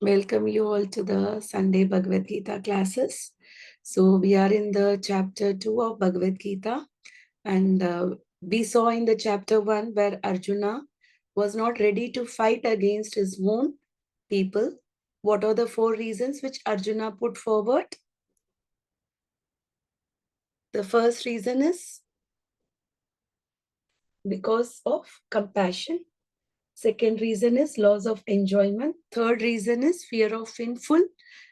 Welcome you all to the Sunday Bhagavad Gita classes. So we are in the chapter 2 of Bhagavad Gita, and we saw in the chapter 1 where Arjuna was not ready to fight against his own people. What are the 4 reasons which Arjuna put forward? The first reason is because of compassion. Second reason is loss of enjoyment. Third reason is fear of sinful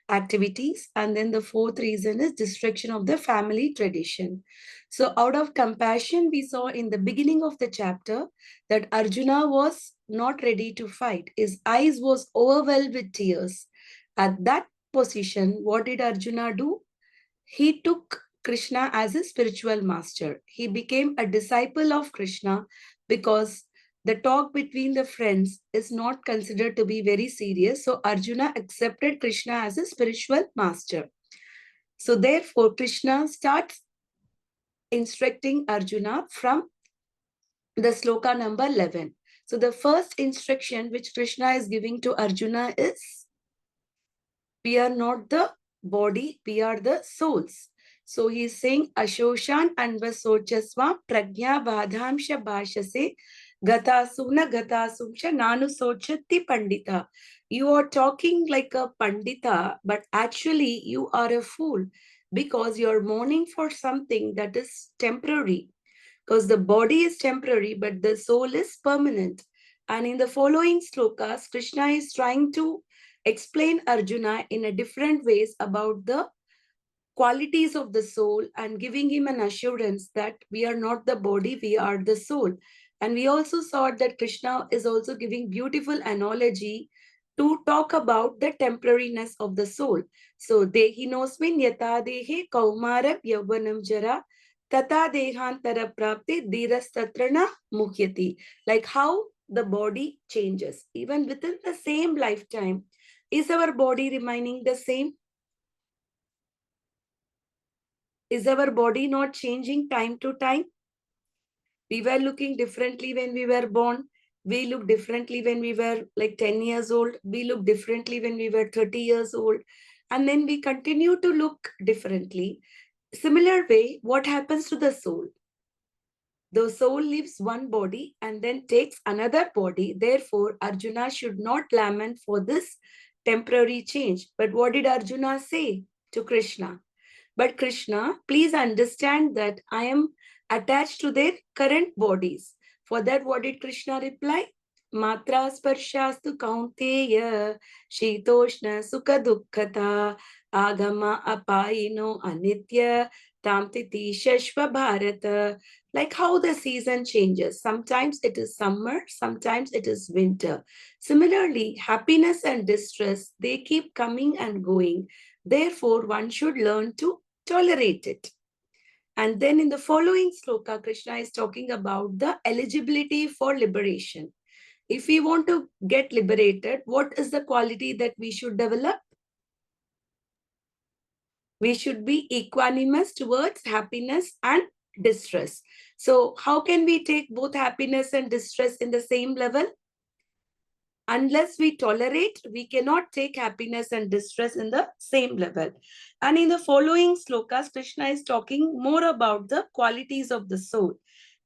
activities. And then the fourth reason is destruction of the family tradition. So out of compassion, we saw in the beginning of the chapter that Arjuna was not ready to fight. His eyes was overwhelmed with tears. At that position, what did Arjuna do? He took Krishna as a spiritual master. He became a disciple of Krishna because the talk between the friends is not considered to be very serious. So Arjuna accepted Krishna as a spiritual master. So therefore, Krishna starts instructing Arjuna from the sloka number 11. So the first instruction which Krishna is giving to Arjuna is, we are not the body, we are the souls. So he is saying, Ashoshan anvasochasva prajna badhamsha bhashase gatasuna gatasumsha nanu sochati pandita. You are talking like a pandita, but actually you are a fool because you are mourning for something that is temporary. Because the body is temporary, but the soul is permanent. And in the following slokas, Krishna is trying to explain Arjuna in a different ways about the qualities of the soul and giving him an assurance that we are not the body, we are the soul. And we also saw that Krishna is also giving beautiful analogy to talk about the temporariness of the soul. So, dehinosmin yata dehe kaumarab yavvanam jara tata dehantara prapti dhirastatrana mukhyati. Like how the body changes. Even within the same lifetime, is our body remaining the same? Is our body not changing time to time? We were looking differently when we were born. We look differently when we were like 10 years old. We look differently when we were 30 years old. And then we continue to look differently. Similar way, what happens to the soul? The soul leaves one body and then takes another body. Therefore, Arjuna should not lament for this temporary change. But what did Arjuna say to Krishna? But Krishna, please understand that I am attached to their current bodies. For that, what did Krishna reply? Matra sparshastu kaunteya shitoshna sukha dukkhata agama apayino anitya tamtiti shashva bharata. Like how the season changes. Sometimes it is summer, sometimes it is winter. Similarly, happiness and distress, they keep coming and going. Therefore, one should learn to tolerate it. And then in the following sloka, Krishna is talking about the eligibility for liberation. If we want to get liberated, what is the quality that we should develop? We should be equanimous towards happiness and distress. So how can we take both happiness and distress in the same level? Unless we tolerate, we cannot take happiness and distress in the same level. And in the following slokas, Krishna is talking more about the qualities of the soul.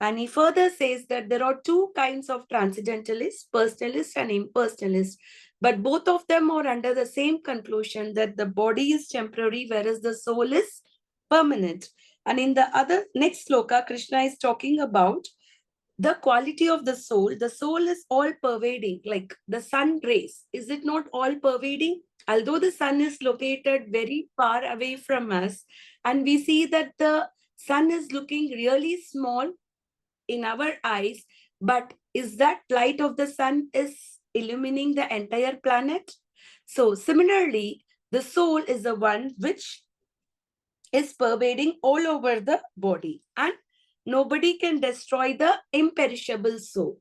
And he further says that there are two kinds of transcendentalists, personalist and impersonalist. But both of them are under the same conclusion that the body is temporary, whereas the soul is permanent. And in the other next sloka, Krishna is talking about the quality of the soul is all pervading, like the sun rays. Is it not all pervading? Although the sun is located very far away from us, and we see that the sun is looking really small in our eyes, but is that light of the sun is illumining the entire planet? So similarly, the soul is the one which is pervading all over the body, and nobody can destroy the imperishable soul.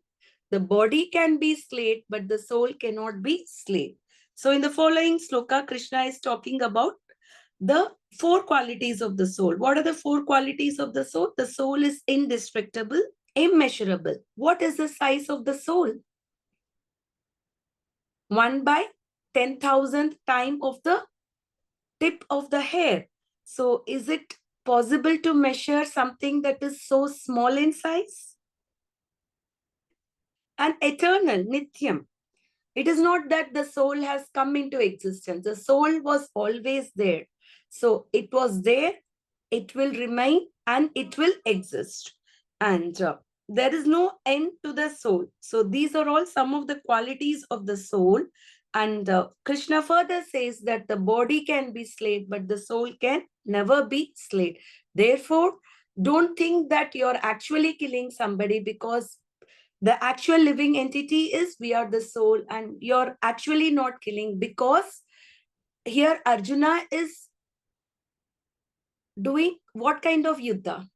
The body can be slayed, but the soul cannot be slayed. So in the following sloka, Krishna is talking about the 4 qualities of the soul. What are the 4 qualities of the soul? The soul is indestructible, immeasurable. What is the size of the soul? 1 by 10,000th time of the tip of the hair. So is it possible to measure something that is so small in size? And eternal, Nityam. It is not that the soul has come into existence. The soul was always there. So it was there, it will remain, and it will exist. And there is no end to the soul. So these are all some of the qualities of the soul. And Krishna further says that the body can be slayed, but the soul can never be slayed. Therefore, don't think that you're actually killing somebody, because the actual living entity is we are the soul, and you're actually not killing, because here Arjuna is doing what kind of yuddha?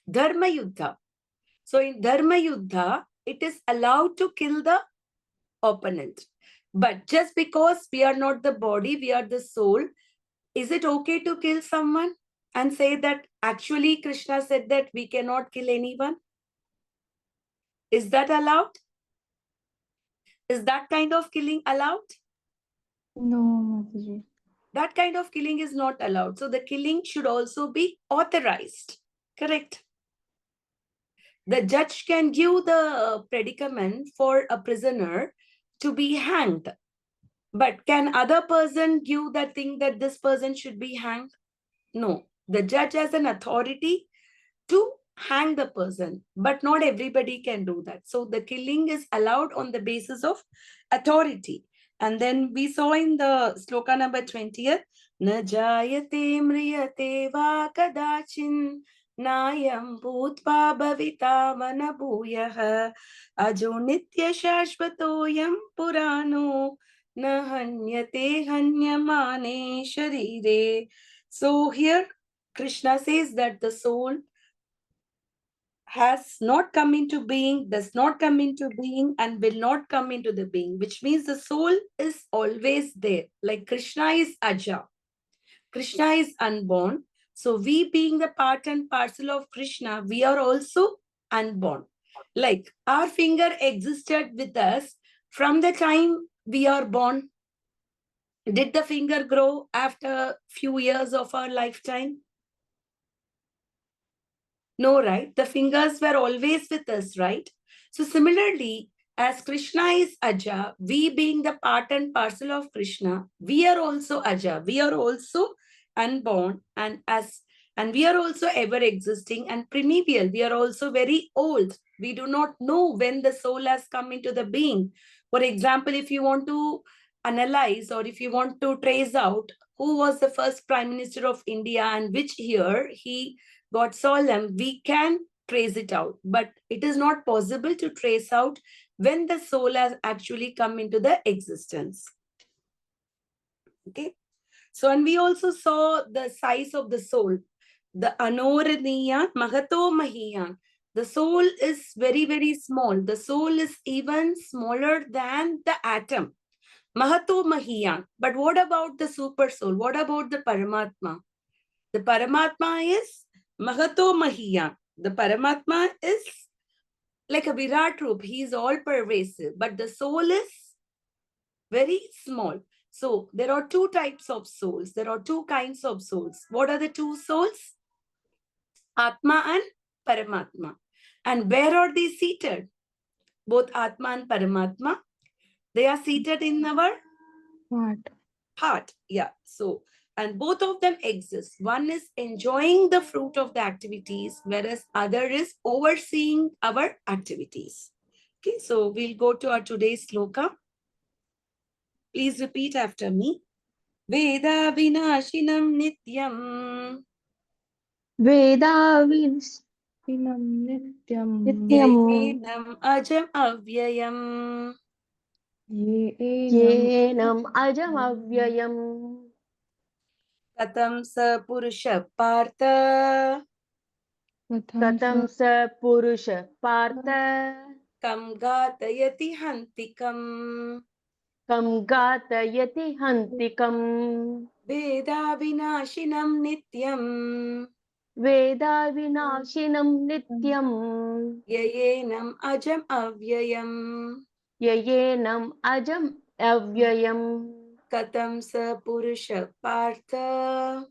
Dharma yuddha. So in Dharma yuddha, it is allowed to kill the opponent. But just because we are not the body, we are the soul, is it okay to kill someone and say that actually Krishna said that we cannot kill anyone? Is that allowed? Is that kind of killing allowed? No, Mataji. That kind of killing is not allowed. So the killing should also be authorized. Correct. The judge can give the predicament for a prisoner to be hanged. But can other person give the thing that this person should be hanged? No. The judge has an authority to hang the person, but not everybody can do that. So the killing is allowed on the basis of authority. And then we saw in the sloka number 20th, Na jayate mriyate va kadachin nayam bhutva bhavita mana bhuyah ajo nitya shashvatoyam purano na hanyate hanyamane sharire. So here Krishna says that the soul has not come into being, does not come into being, and will not come into the being, which means the soul is always there. Like Krishna is Aja, Krishna is unborn. So we being the part and parcel of Krishna, we are also unborn. Like our finger existed with us from the time we are born. Did the finger grow after few years of our lifetime? No, right? The fingers were always with us, right? So similarly, as Krishna is Aja, we being the part and parcel of Krishna, we are also Aja. We are also unborn, and we are also ever existing and primeval. We are also very old. We do not know when the soul has come into the being. For example, if you want to analyze, or if you want to trace out who was the first Prime Minister of India and which year he got solemn, we can trace it out. But it is not possible to trace out when the soul has actually come into the existence. Okay. So, and we also saw the size of the soul. The Anoraniyan, Mahato Mahiyan. The soul is very, very small. The soul is even smaller than the atom. Mahato Mahiyan. But what about the super soul? What about the Paramatma? The Paramatma is Mahato Mahiyan. The Paramatma is like a Virat Roop. He is all pervasive. But the soul is very small. So there are two types of souls. There are two kinds of souls. What are the two souls? Atma and Paramatma. And where are they seated? Both Atma and Paramatma. They are seated in our heart. Yeah. So, and both of them exist. One is enjoying the fruit of the activities, whereas other is overseeing our activities. Okay, so we'll go to our today's sloka. Please repeat after me. Veda vinashinam nityam. Veda Vinam Nityam. Yenam ajam avyayam. येनम् अजमव्ययम् Katam sa purusha partha. कथं स पुरुष Partha Kam gatayati hantikam. कं घातयति हन्तिकम् Veda vinashinam nityam. वेदा विनाशिनं नित्यम् Yayenam ajam avyayam. ययेनम् अजम् avyayam. Katam sa purusha partha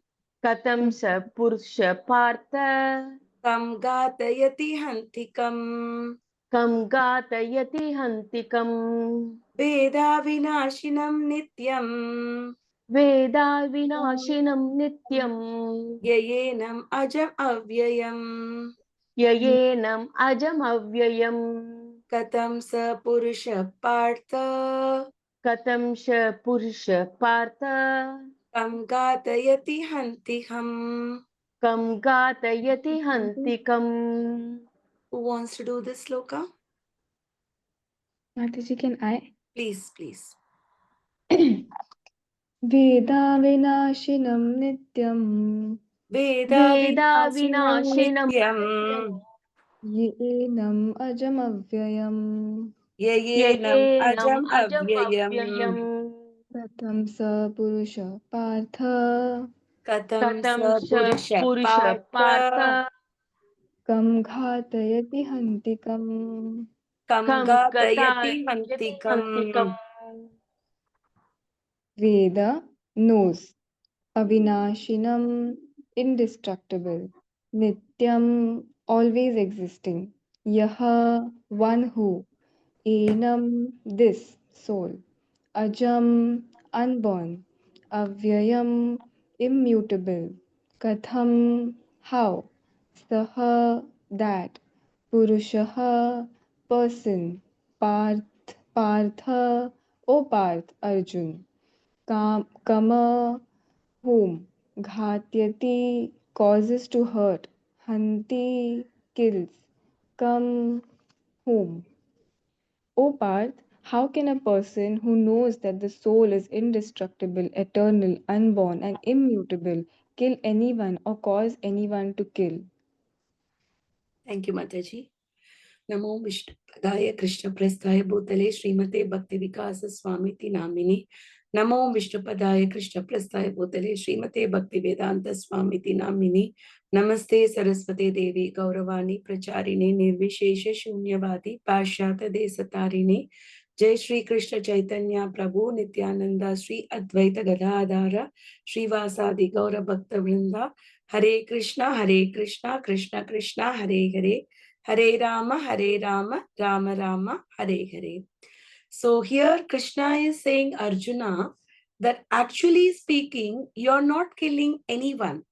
Katam sa purusha partha kam gatayati hantikam kam gatayati hantikam. veda vinashinam nityam Veda vinashinam nityam. yayenam ajam avyayam. Yayenam ajam avyayam. Katam sa purusha partha Katam sa purusha partha kam gatayati hantikam. kam gatayati hantikam. Who wants to do this sloka? Mataji, can I? Please, please. Veda vinashinam nityam Veda Veda vinashinam vinashinam nityam yenam ajamavyayam yayenam yayenam ajam ajam avyayam. avyayam. Katam sa purusha partha Katam Katam sa sa purusha purusha partha partha kam ghatayati hantikam. kam kam gatayati gatayati hantikam. hantikam. Veda knows avinashinam indestructible, nityam always existing, yaha one who, enam this soul, ajam unborn, avyayam immutable, katham how, saha that, purushaha person, partha o Parth Arjun. Kama, whom, ghatyati, causes to hurt, hanti, kills, kam, whom. O Parth, how can a person who knows that the soul is indestructible, eternal, unborn, and immutable kill anyone or cause anyone to kill? Thank you, Mataji. Namo Vishnupadaya Krishna Prasthaya Bhutale Srimate Bhakti Vikasa Swamiti Namini. Namo Vishnupadaya Krishna Prasthaya Bhutale Srimate Bhakti Vedanta Swamiti Namini. Namaste Saraswate Devi Gauravani Pracharine Nirvishesha Shunyavadi Pashyata Desatarine. Jai Shri Krishna Chaitanya Prabhu Nityananda Shri Advaita Gadadhara Shri Vasadi Gaura Bhakta Vrinda. Hare Krishna, Krishna Krishna, Hare Hare. Hare Rama, Rama Rama, Hare Hare. So here Krishna is saying Arjuna that actually speaking, you're not killing anyone.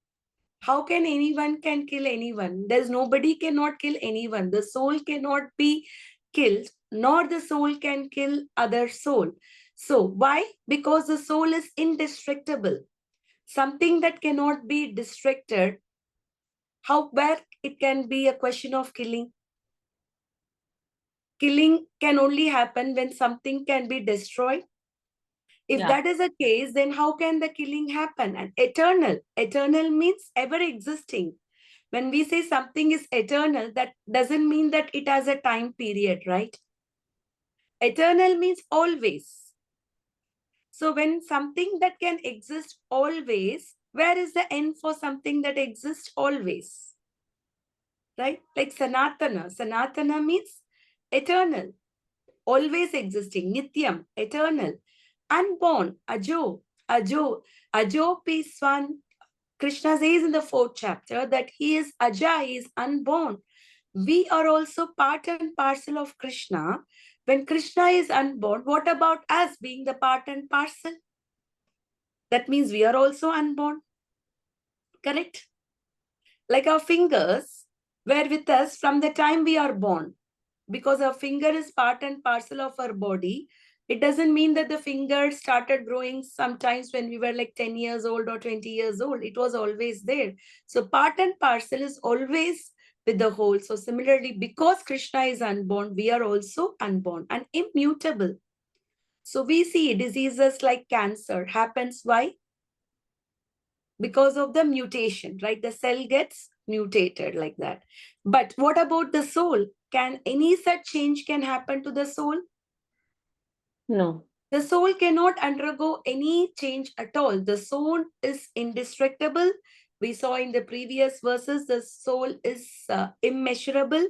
How can anyone can kill anyone? There's nobody cannot kill anyone. The soul cannot be killed, nor the soul can kill other soul. So why? Because the soul is indestructible. Something that cannot be destructed, how where it can be a question of killing? Killing can only happen when something can be destroyed. If Yeah. that is the case, then how can the killing happen? And eternal means ever existing. When we say something is eternal, that doesn't mean that it has a time period, right? Eternal means always. So when something that can exist always, where is the end for something that exists always? Right? Like Sanatana. Sanatana means eternal, always existing, Nityam, eternal, unborn, Ajo Piswan. Krishna says in the 4th chapter that he is Aja, he is unborn. We are also part and parcel of Krishna. When Krishna is unborn, what about us being the part and parcel? That means we are also unborn. Correct? Like our fingers were with us from the time we are born. Because our finger is part and parcel of our body, it doesn't mean that the finger started growing sometimes when we were like 10 years old or 20 years old. It was always there. So part and parcel is always with the whole. So similarly, because Krishna is unborn, we are also unborn and immutable. So we see diseases like cancer happens. Why? Because of the mutation, right? The cell gets mutated like that. But what about the soul? Can any such change can happen to the soul? No. The soul cannot undergo any change at all. The soul is indestructible. We saw in the previous verses, the soul is immeasurable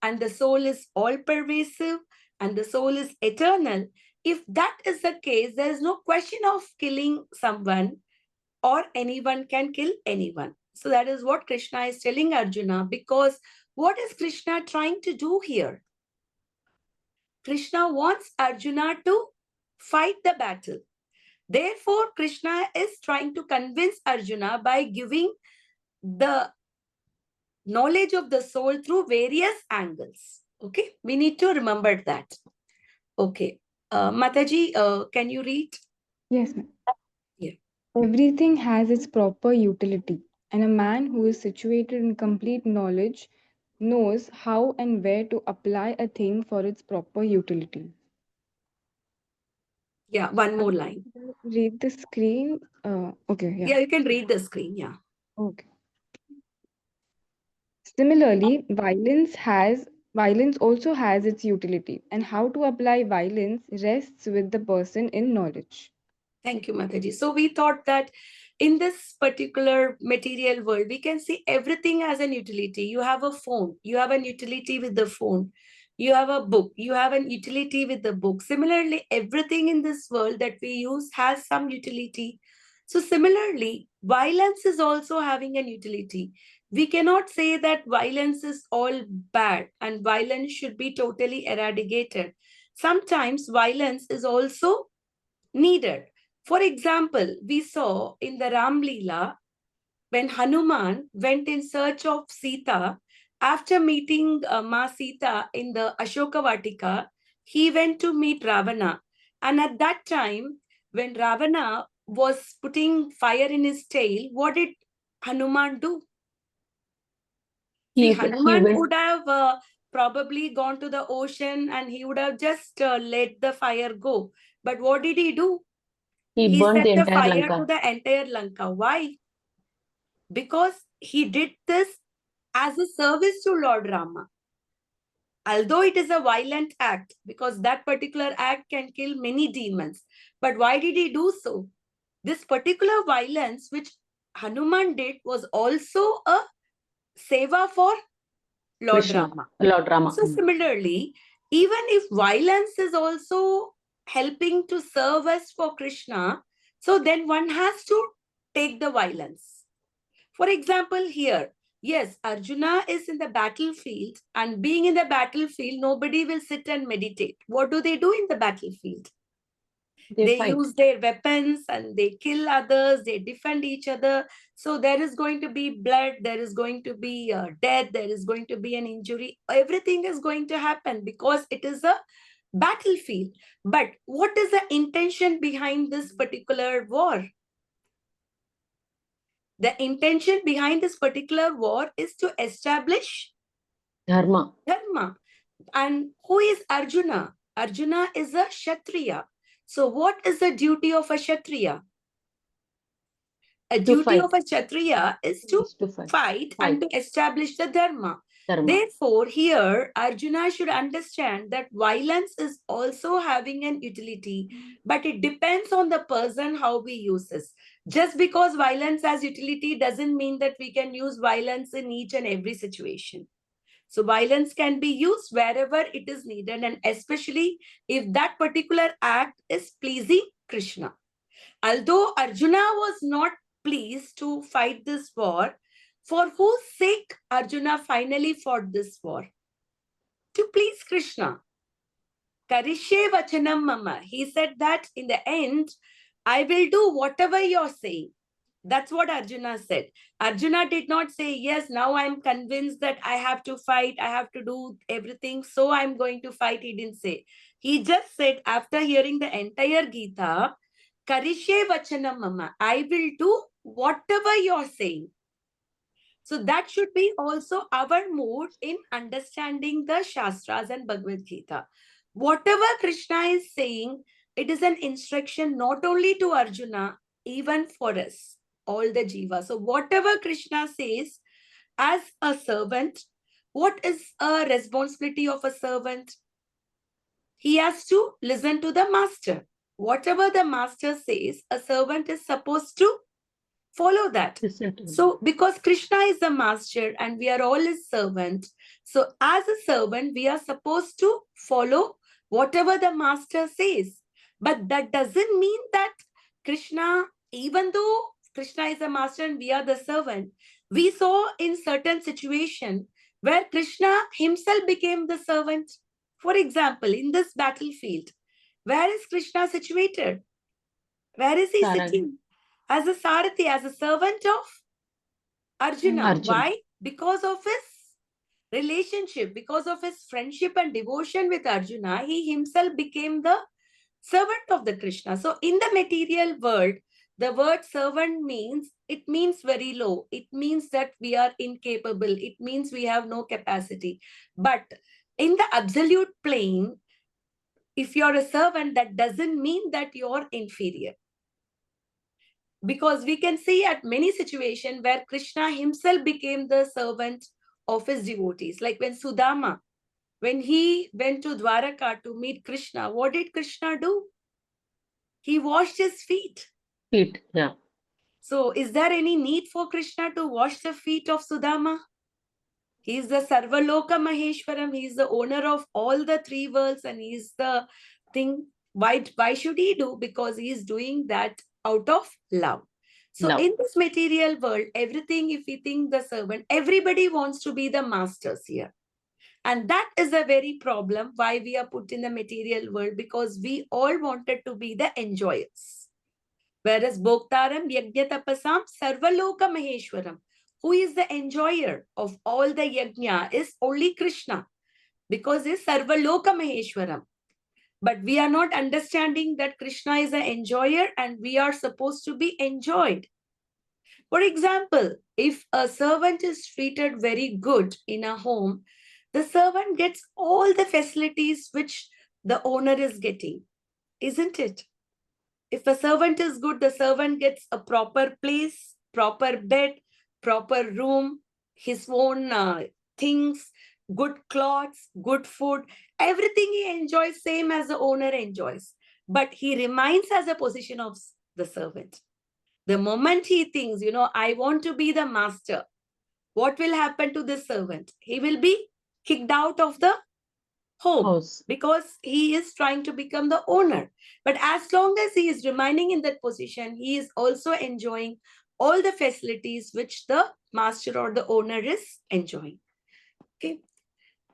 and the soul is all pervasive and the soul is eternal. If that is the case, there is no question of killing someone, or anyone can kill anyone. So that is what Krishna is telling Arjuna, because what is Krishna trying to do here? Krishna wants Arjuna to fight the battle. Therefore, Krishna is trying to convince Arjuna by giving the knowledge of the soul through various angles. Okay, we need to remember that. Okay, Mataji, can you read? Yes, ma'am. Yeah. Everything has its proper utility, and a man who is situated in complete knowledge knows how and where to apply a thing for its proper utility. Yeah, one more line. Read the screen. Okay, yeah. Yeah, you can read the screen. Yeah. Okay. Similarly, violence also has its utility, and how to apply violence rests with the person in knowledge. Thank you, Mataji. So we thought that in this particular material world, we can see everything as an utility. You have a phone, you have an utility with the phone. You have a book, you have an utility with the book. Similarly, everything in this world that we use has some utility. So similarly, violence is also having an utility. We cannot say that violence is all bad and violence should be totally eradicated. Sometimes violence is also needed. For example, we saw in the Ram Leela, when Hanuman went in search of Sita, after meeting Ma Sita in the Ashoka Vatika, he went to meet Ravana. And at that time, when Ravana was putting fire in his tail, what did Hanuman do? See, He Hanuman went. would have probably gone to the ocean and he would have just let the fire go. But what did he do? He He burned set the the entire fire to Lanka. the entire Lanka. Why? Because he did this as a service to Lord Rama. Although it is a violent act, because that particular act can kill many demons. But why did he do so? This particular violence which Hanuman did was also a seva for Lord Krishna, Rama. Lord Rama. So similarly, even if violence is also helping to serve us for Krishna, so then one has to take the violence. For example, here, yes, Arjuna is in the battlefield, and being in the battlefield, nobody will sit and meditate. What do they do in the battlefield? They They fight. use their weapons and they kill others, they defend each other. So there is going to be blood, there is going to be death, there is going to be an injury. Everything is going to happen because it is a battlefield. But what is the intention behind this particular war? The intention behind this particular war is to establish Dharma. dharma. And who is Arjuna? Arjuna is a Kshatriya. So what is the duty of a Kshatriya? A To duty fight. of a Kshatriya is to Is to fight. fight and to establish the dharma. Dharma. Therefore, here Arjuna should understand that violence is also having an utility, but it depends on the person how we use this. Just because violence has utility doesn't mean that we can use violence in each and every situation. So violence can be used wherever it is needed, and especially if that particular act is pleasing Krishna. Although Arjuna was not pleased to fight this war, for whose sake Arjuna finally fought this war? To please Krishna. Karishe vachanam mama. He said that in the end, I will do whatever you're saying. That's what Arjuna said. Arjuna did not say, yes, now I'm convinced that I have to fight, I have to do everything, so I'm going to fight. He didn't say. He just said, after hearing the entire Gita, Karishe vachanam mama, I will do whatever you're saying. So that should be also our mood in understanding the Shastras and Bhagavad Gita. Whatever Krishna is saying, it is an instruction not only to Arjuna, even for us, all the Jiva. So whatever Krishna says, as a servant, what is a responsibility of a servant? He has to listen to the master. Whatever the master says, a servant is supposed to follow that. Listen to him. So because Krishna is the master and we are all his servant, so as a servant, we are supposed to follow whatever the master says. But that doesn't mean that Krishna, even though Krishna is the master and we are the servant, we saw in certain situation where Krishna himself became the servant. For example, in this battlefield, where is Krishna situated? Where is he Sarathi. sitting? As a Sarathi, as a servant of Arjuna. Arjuna. Why? Because of his relationship, because of his friendship and devotion with Arjuna, he himself became the servant of the Krishna. So in the material world, the word servant means, it means very low. It means that we are incapable. It means we have no capacity. But in the absolute plane, if you're a servant, that doesn't mean that you're inferior. Because we can see at many situations where Krishna himself became the servant of his devotees. Like when Sudama, when he went to Dwaraka to meet Krishna, what did Krishna do? He washed his feet. Feet. Yeah. So is there any need for Krishna to wash the feet of Sudama? He is the Sarvaloka Maheshwaram. He is the owner of all the three worlds and he is the thing. Why should he do? Because he is doing that out of love. So Love. in this material world, everything, if we think the servant, everybody wants to be the masters here. And that is a very problem why we are put in the material world, because we all wanted to be the enjoyers. Whereas Bhoktaram Yajna Tapasam Sarvaloka Maheshwaram, who is the enjoyer of all the yajna, is only Krishna, because he's Sarvaloka Maheshwaram. But we are not understanding that Krishna is an enjoyer and we are supposed to be enjoyed. For example, if a servant is treated very good in a home, the servant gets all the facilities which the owner is getting, isn't it? If a servant is good, the servant gets a proper place, proper bed, proper room, his own things, good clothes, good food, everything he enjoys, same as the owner enjoys. But he remains as a position of the servant. The moment he thinks, I want to be the master, what will happen to this servant? He will be kicked out of the home House. because he is trying to become the owner. But as long as he is remaining in that position, he is also enjoying all the facilities which the master or the owner is enjoying. Okay.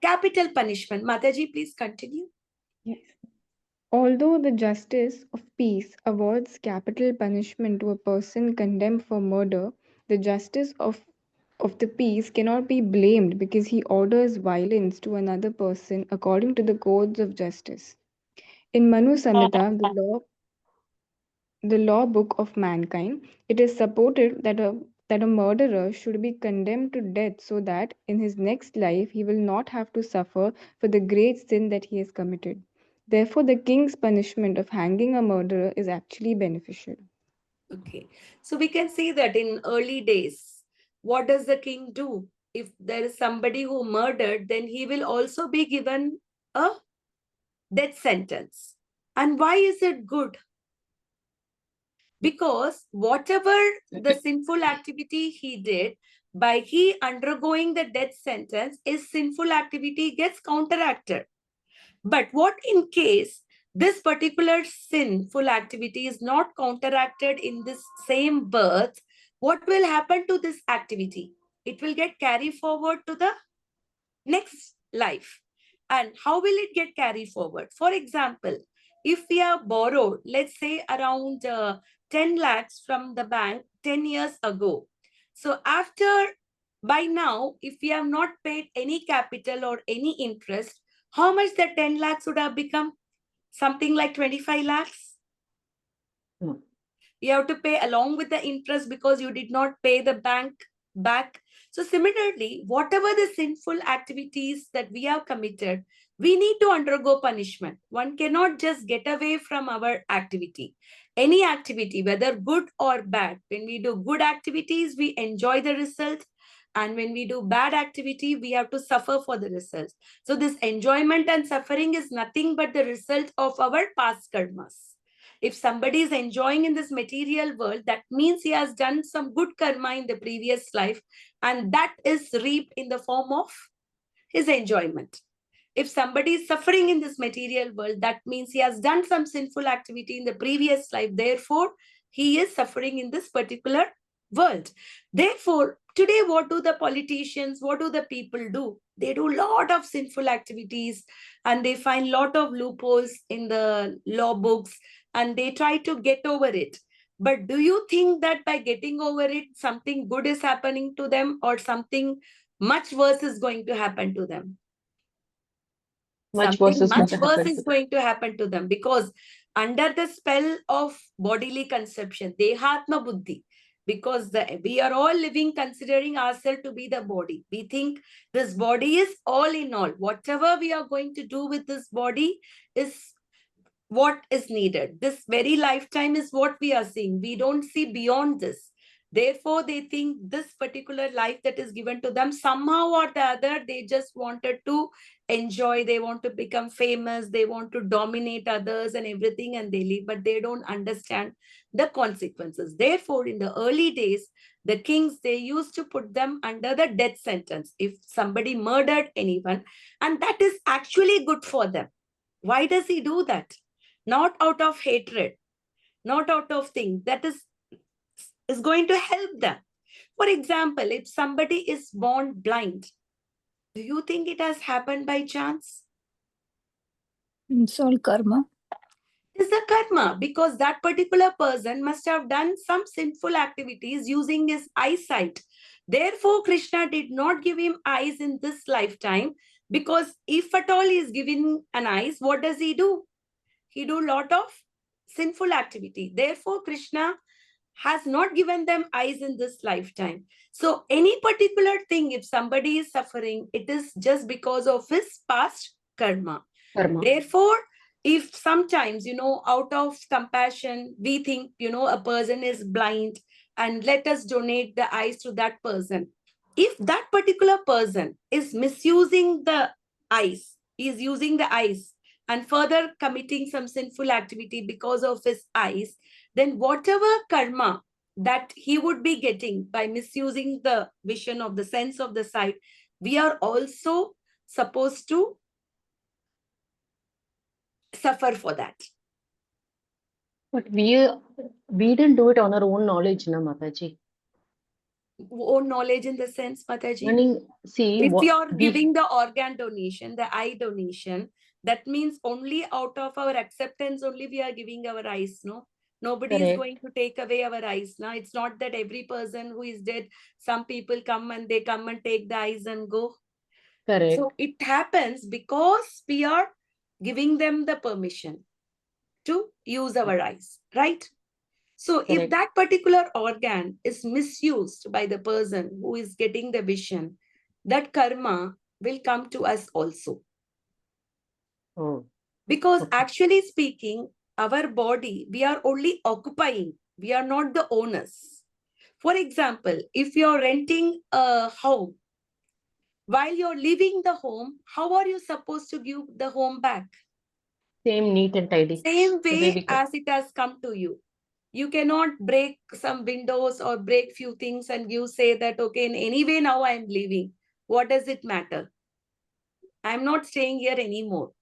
Capital punishment. Mataji, please continue. Yes. Although the justice of peace awards capital punishment to a person condemned for murder, the justice of the peace cannot be blamed because he orders violence to another person according to the codes of justice. In Manu Samhita, the law book of mankind, it is supported that a murderer should be condemned to death so that in his next life he will not have to suffer for the great sin that he has committed. Therefore, the king's punishment of hanging a murderer is actually beneficial. Okay. So we can see that in early days, what does the king do? If there is somebody who murdered, then he will also be given a death sentence. And why is it good? Because whatever the sinful activity he did, by he undergoing the death sentence, his sinful activity gets counteracted. But what in case this particular sinful activity is not counteracted in this same birth, what will happen to this activity? It will get carried forward to the next life. And how will it get carried forward? For example, if we have borrowed, let's say around 10 lakhs from the bank 10 years ago. So after, by now, if we have not paid any capital or any interest, how much the 10 lakhs would have become? Something like 25 lakhs. You have to pay along with the interest because you did not pay the bank back. So similarly, whatever the sinful activities that we have committed, we need to undergo punishment. One cannot just get away from our activity. Any activity, whether good or bad, when we do good activities, we enjoy the result. And when we do bad activity, we have to suffer for the results. So this enjoyment and suffering is nothing but the result of our past karmas. If somebody is enjoying in this material world, that means he has done some good karma in the previous life, and that is reaped in the form of his enjoyment. If somebody is suffering in this material world, that means he has done some sinful activity in the previous life. Therefore, he is suffering in this particular world. Therefore, today, what do the politicians, what do the people do? They do a lot of sinful activities and they find lot of loopholes in the law books and they try to get over it. But do you think that by getting over it, something good is happening to them or something much worse is going to happen to them? Much worse Something is going much to worse happen is to them. going to happen to them because under the spell of bodily conception, dehatma buddhi, because we are all living considering ourselves to be the body. We think this body is all in all. Whatever we are going to do with this body is what is needed. This very lifetime is what we are seeing. We don't see beyond this. Therefore, they think this particular life that is given to them, somehow or the other, they just wanted to enjoy, they want to become famous, they want to dominate others and everything, and they leave, but they don't understand the consequences. Therefore, in the early days, the kings, they used to put them under the death sentence if somebody murdered anyone, and that is actually good for them. Why does he do that? Not out of hatred, not out of thing that is going to help them. For example, if somebody is born blind, do you think it has happened by chance? It's all karma. It's the karma, because that particular person must have done some sinful activities using his eyesight. Therefore, Krishna did not give him eyes in this lifetime, because if at all he is given an eyes, what does he do? He do a lot of sinful activity. Therefore, Krishna has not given them eyes in this lifetime. So any particular thing, if somebody is suffering, it is just because of his past karma. Karma. Therefore, if sometimes, out of compassion, we think, a person is blind and let us donate the eyes to that person. If that particular person is misusing the eyes, is using the eyes and further committing some sinful activity because of his eyes, then whatever karma that he would be getting by misusing the vision of the sense of the sight, we are also supposed to suffer for that. But we didn't do it on our own knowledge, na Mataji. Own knowledge in the sense, Mataji. Meaning, see, If what you're we giving the organ donation, the eye donation, that means only out of our acceptance only we are giving our eyes, no? Nobody is correct, going to take away our eyes. Now, it's not that every person who is dead, some people come and they come and take the eyes and go. correct, So it happens because we are giving them the permission to use our eyes, right? So if correct. that particular organ is misused by the person who is getting the vision, that karma will come to us also. Oh, Because okay. actually speaking, our body, we are only occupying. We are not the owners. For example, if you're renting a home, while you're leaving the home, how are you supposed to give the home back? Same neat and tidy. Same The way way we could. as it has come to you. You cannot break some windows or break few things and you say that, okay, in any way now I'm leaving. What does it matter? I'm not staying here anymore.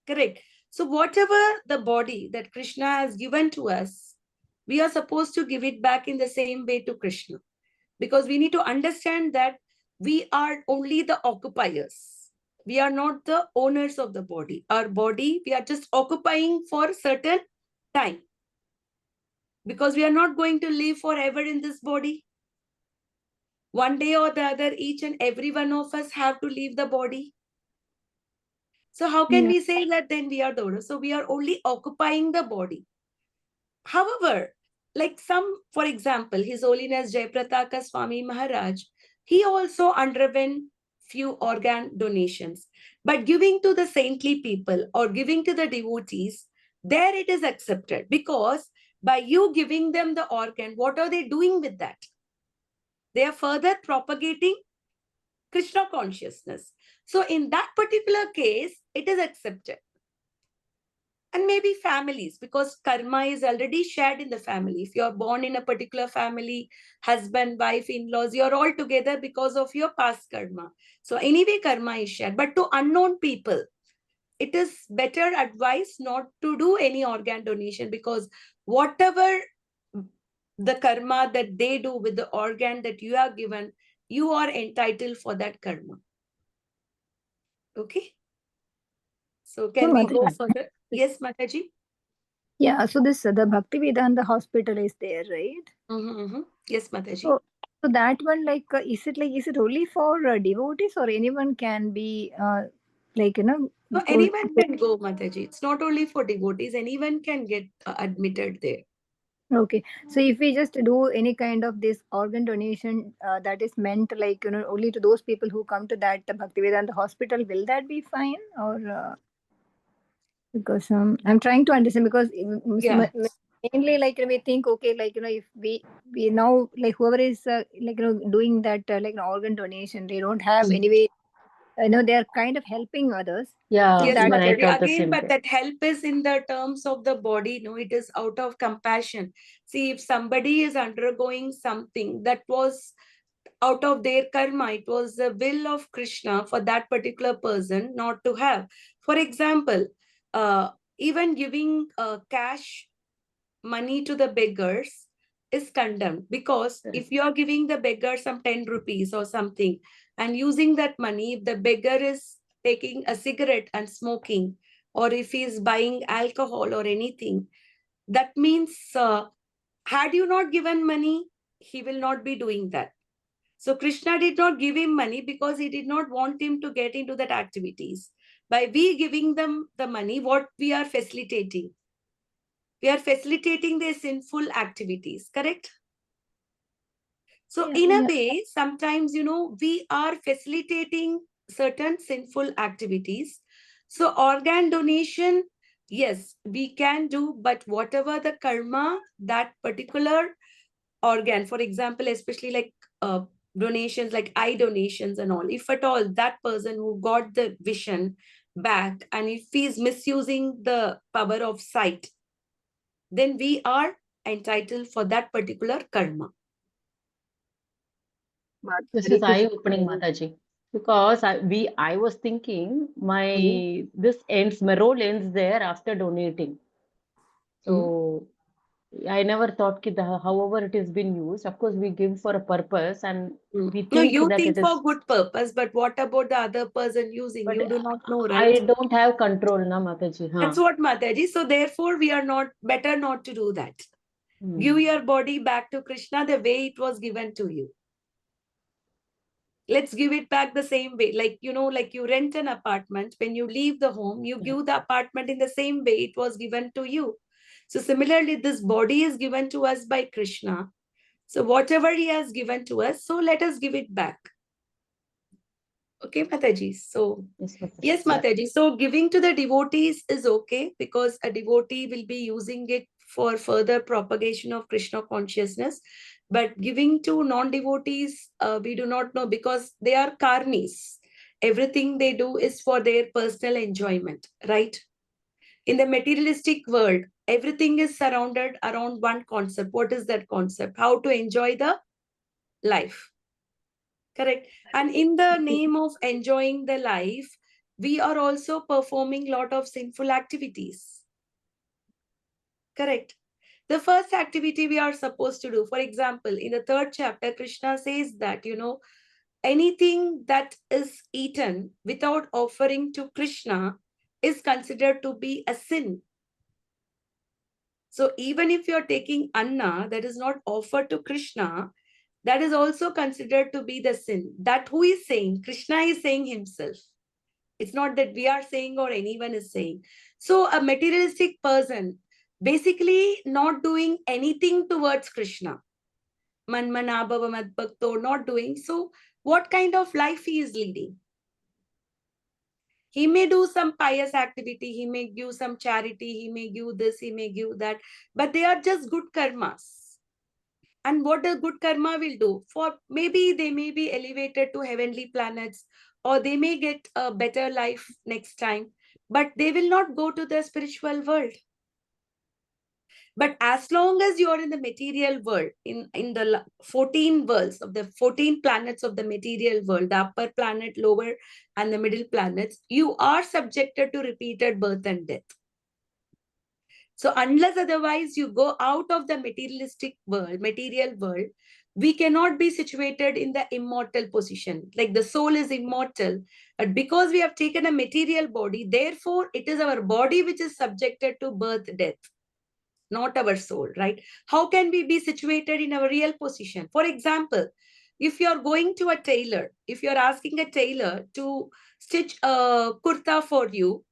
Correct. So whatever the body that Krishna has given to us, we are supposed to give it back in the same way to Krishna. Because we need to understand that we are only the occupiers. We are not the owners of the body. Our body, we are just occupying for certain time. Because we are not going to live forever in this body. One day or the other, each and every one of us have to leave the body. So how can Yeah. we say that then we are the owner? So we are only occupying the body. However, like some, for example, His Holiness Jayaprataka Swami Maharaj, he also underwent few organ donations. But giving to the saintly people or giving to the devotees, there it is accepted. Because by you giving them the organ, what are they doing with that? They are further propagating Krishna consciousness. So in that particular case, it is accepted. And maybe families, because karma is already shared in the family. If you're born in a particular family, husband, wife, in-laws, you're all together because of your past karma. So anyway, karma is shared. But to unknown people, it is better advice not to do any organ donation, because whatever the karma that they do with the organ that you are given, you are entitled for that karma. Okay. So So, can we Mataji, go further? Yes, Mataji. yeah, so this the Bhaktivedanta hospital is there, right? Yes, Mataji. So, so that one, is it only for devotees or anyone can be, So go? anyone can go, Mataji. It's not only for devotees. Anyone can get admitted there. Okay, so if we just do any kind of this organ donation that is meant only to those people who come to that Bhaktivedanta hospital, will that be fine or because I'm trying to understand because Yeah. mainly we think okay if we now whoever is doing that organ donation, they don't have anyway, they are kind of helping others. So Yeah, Yes, that even I Mataji. thought the Again, same but thing. that help is in the terms of the body. No, it is out of compassion. See, if somebody is undergoing something that was out of their karma, it was the will of Krishna for that particular person not to have. For example, even giving cash money to the beggars is condemned, because if you are giving the beggar some 10 rupees or something and using that money, if the beggar is taking a cigarette and smoking, or if he is buying alcohol or anything, that means had you not given money, he will not be doing that. So Krishna did not give him money because he did not want him to get into that activities. By we giving them the money, what we are facilitating? We are facilitating their sinful activities, correct? So yeah, in a yeah. way, sometimes, we are facilitating certain sinful activities. So organ donation, yes, we can do, but whatever the karma, that particular organ, for example, especially like donations, like eye donations and all, if at all that person who got the vision back, and if he is misusing the power of sight, then we are entitled for that particular karma. But This Hare is Krishna. eye-opening, Mataji. Because I was thinking Mhm. my role ends there after donating. Mhm. So I never thought however it is been used. Of course, we give for a purpose and we No, think you that it think for is, good purpose, but what about the other person using? but You do not know, I right? don't have control, na Mataji. That's Huh? what Mataji. So therefore, we are not better not to do that. Give Hmm. your body back to Krishna the way it was given to you. Let's give it back the same way. Like, like you rent an apartment. When you leave the home, you Yeah. give the apartment in the same way it was given to you. So similarly, this body is given to us by Krishna. So whatever he has given to us, so let us give it back. Okay, Mataji. So Yes, Mataji. yes, Mataji. So giving to the devotees is okay, because a devotee will be using it for further propagation of Krishna consciousness. But giving to non-devotees, we do not know, because they are karmis. Everything they do is for their personal enjoyment, right? In the materialistic world, everything is surrounded around one concept. What is that concept? How to enjoy the life. Correct. And in the name of enjoying the life, we are also performing lot of sinful activities. Correct. The first activity we are supposed to do, for example, in the third chapter, Krishna says that, anything that is eaten without offering to Krishna is considered to be a sin. So even if you're taking anna that is not offered to Krishna, that is also considered to be the sin. That who is saying? Krishna is saying himself. It's not that we are saying or anyone is saying. So a materialistic person basically not doing anything towards Krishna. Manmanabhava madbhakto, not doing. So what kind of life he is leading? He may do some pious activity, he may give some charity, he may give this, he may give that, but they are just good karmas. And what the good karma will do, for maybe they may be elevated to heavenly planets, or they may get a better life next time. but they will not go to the spiritual world. But as long as you are in the material world, in the 14 worlds of the 14 planets of the material world, the upper planet, lower, and the middle planets, you are subjected to repeated birth and death. So unless otherwise you go out of the materialistic world, material world, we cannot be situated in the immortal position. Like the soul is immortal, but because we have taken a material body, therefore it is our body which is subjected to birth, death, not our soul, right? How can we be situated in our real position? For example, if you're going to a tailor, if you're asking a tailor to stitch a kurta for you,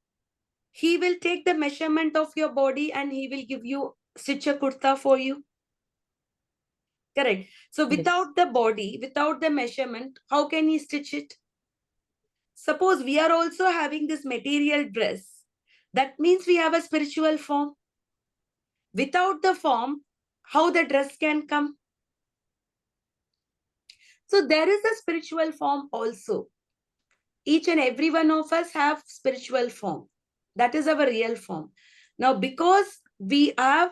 he will take the measurement of your body and he will give you stitch a kurta for you. Correct. So Yes. without the body, without the measurement, how can he stitch it? Suppose we are also having this material dress. That means we have a spiritual form. Without the form, how the dress can come? So there is a spiritual form also. Each and every one of us have spiritual form. That is our real form. Now, because we have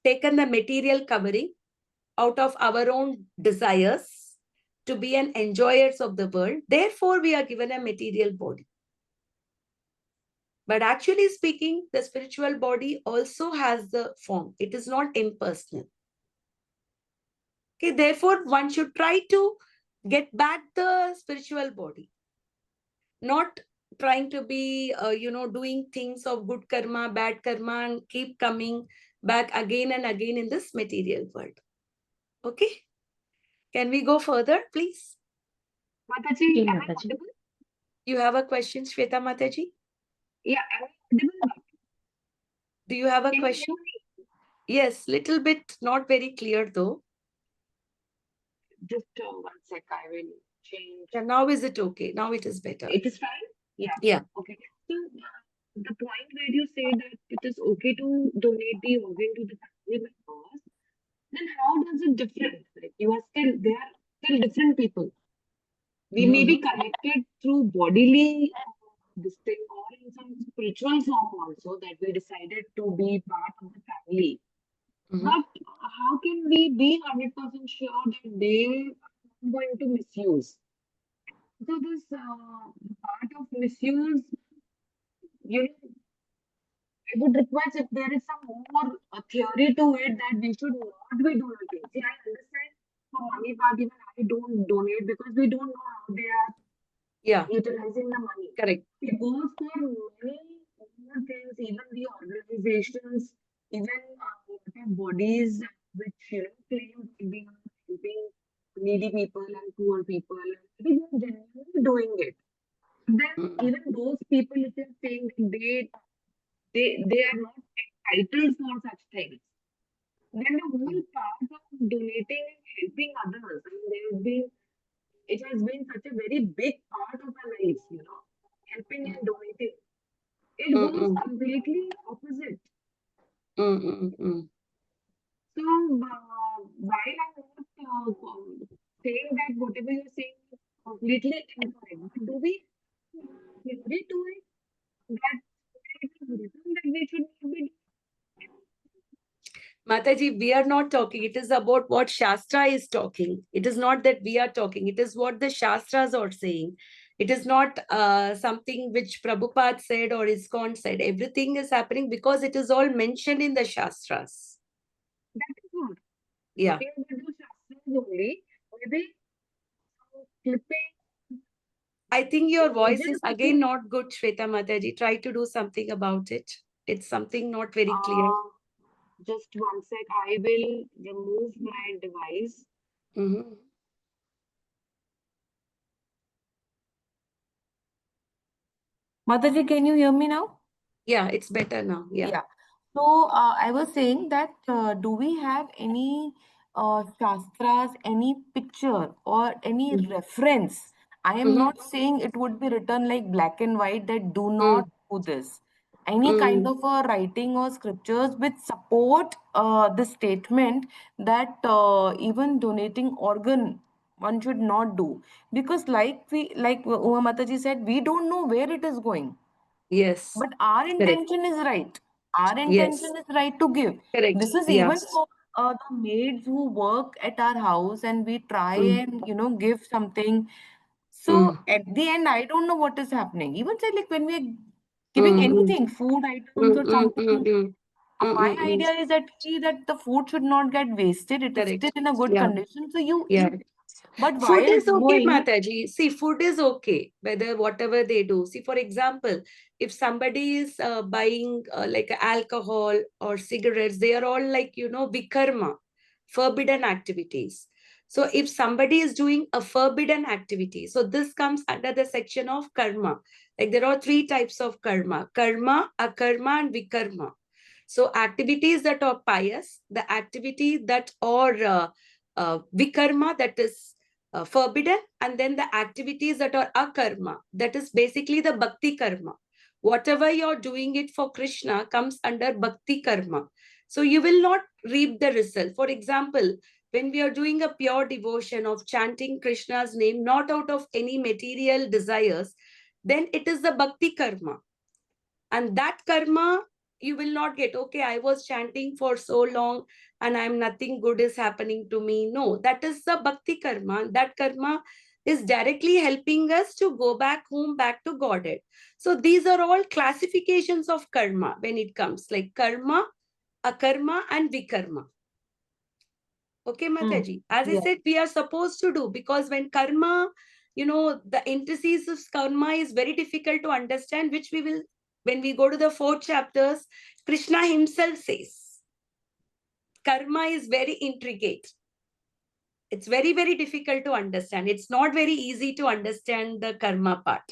taken the material covering out of our own desires to be an enjoyers of the world, therefore we are given a material body. But actually speaking, the spiritual body also has the form. It is not impersonal. Okay, therefore one should try to get back the spiritual body, not trying to be, doing things of good karma, bad karma, and keep coming back again and again in this material world. Okay, can we go further, please? Mataji, Ji, am I Mataji. audible? You have a question, Shweta Mataji? Yeah, am I audible? Do you have a Can you question? hear me? Yes, little bit, not very clear though. Just 1 sec, I will change. Yeah, now is it okay? Now it is better. It is fine? Yeah. Yeah. Okay. So the point where you say that it is okay to donate the organ to the family members, then how does it different? Like you are still, they are still different people. We may be connected through bodily this thing or in some spiritual form also that we decided to be part of the family. Mhm. But how can we be 100% sure that they are going to misuse? So this part of misuse, you know, I would request if there is some more theory to it that we should not be donating. See, I understand for money part, even I don't donate because we don't know how they are Yeah, utilizing the money. correct. It goes for many more things, even the organizations, even lot of bodies which claim that they are helping needy people and poor people. They are genuinely doing it. Then even those people, if you're saying that they are not entitled for such things, then the whole part of donating and helping others, I mean, it has been such a very big part of our lives, helping and donating. It goes Mm-mm. completely opposite. Mm-mm. So, while I'm not saying that whatever you're saying is completely incorrect, but do we agree to it that it is written that we should not be Mataji, we are not talking. It is about what Shastra is talking. It is not that we are talking. It is what the Shastras are saying. It is not something which Prabhupada said or ISKCON said. Everything is happening because it is all mentioned in the Shastras. that is good. Yeah. Talking about the Shastras only, maybe some clipping, I think your voice images is which again not good, Shweta Mataji. Try to do something about it. It's something not very clear. just 1 sec, I will remove my device. Mhm. Mataji, can you hear me now? Yeah, it's better now. Yeah. Yeah. So I was saying that do we have any shastras, any picture or any reference? I am Mhm. not saying it would be written like black and white that do Mm. not do this. Any kind Mm. of a writing or scriptures which support the statement that even donating organ one should not do, because like Uma Mataji said, we don't know where it is going. Yes. But our Correct. intention is right. Our Yes. intention is right to give. Correct. This is Yeah. even for the maids who work at our house, and we try and give something. So at the end, I don't know what is happening. Even say like when we are giving anything, food items or something, my idea is that that the food should not get wasted. It is Correct. still in a good Yeah. condition, so you Yeah. eat. But Food while is okay, going, Mataji. See, food is okay, whether whatever they do. See, for example, if somebody is buying like alcohol or cigarettes, they are all like, vikarma, forbidden activities. So if somebody is doing a forbidden activity, so this comes under the section of karma. Like there are 3 types of karma: karma, akarma, and vikarma. So activities that are pious, the activity that are vikarma, that is forbidden, and then the activities that are akarma, that is basically the bhakti karma. Whatever you're doing it for Krishna comes under bhakti karma. So you will not reap the result. For example, when we are doing a pure devotion of chanting Krishna's name, not out of any material desires, then it is the bhakti karma. And that karma you will not get. Okay, I was chanting for so long and I'm nothing good is happening to me. No, that is the bhakti karma. That karma is directly helping us to go back home, back to Godhead. So these are all classifications of karma when it comes, like karma, akarma, and vikarma. Okay, Mataji. As I said, we are supposed to do, because when karma, the intricacies of karma is very difficult to understand, which we will, when we go to the 4 chapters, Krishna himself says, karma is very intricate. It's very, very difficult to understand. It's not very easy to understand the karma part.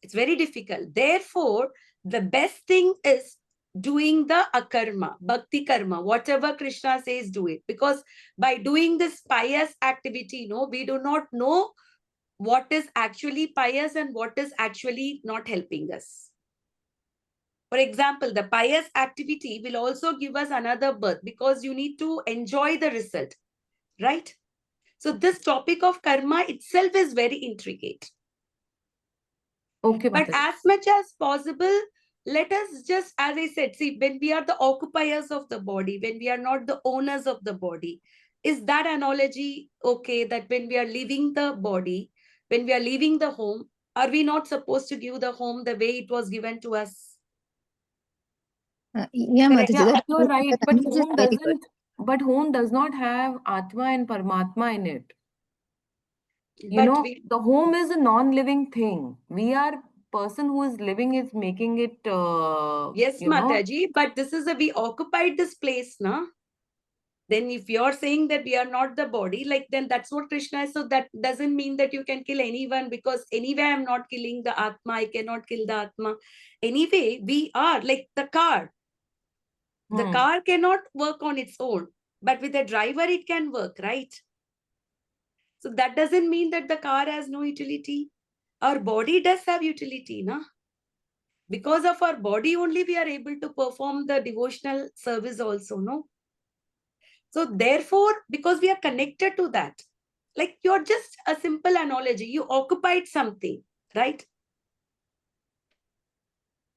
It's very difficult. Therefore, the best thing is doing the akarma, bhakti karma, whatever Krishna says, do it. Because by doing this pious activity, we do not know what is actually pious and what is actually not helping us. For example, the pious activity will also give us another birth, because you need to enjoy the result, right? So this topic of karma itself is very intricate. okay, But Mataji. as much as possible, let us just, as I said, see, when we are the occupiers of the body, when we are not the owners of the body, is that analogy okay? That when we are leaving the body, when we are leaving the home, are we not supposed to give the home the way it was given to us? Yeah, Correct. Mataji, Yeah, that you're right. But analogy is home very good. doesn't. But home does not have Atma and Paramatma in it. But we, The home is a non-living thing. We are person who is living is making it. yes, Mataji, but this is we occupied this place, na? Then if you're saying that we are not the body, like then that's what Krishna is. So that doesn't mean that you can kill anyone, because anyway, I'm not killing the Atma. I cannot kill the Atma. Anyway, we are like the car. The car cannot work on its own, but with a driver, it can work, right? So that doesn't mean that the car has no utility. Our body does have utility, na? Because of our body only, we are able to perform the devotional service also, no? So therefore, because we are connected to that, like you're just a simple analogy, you occupied something, right?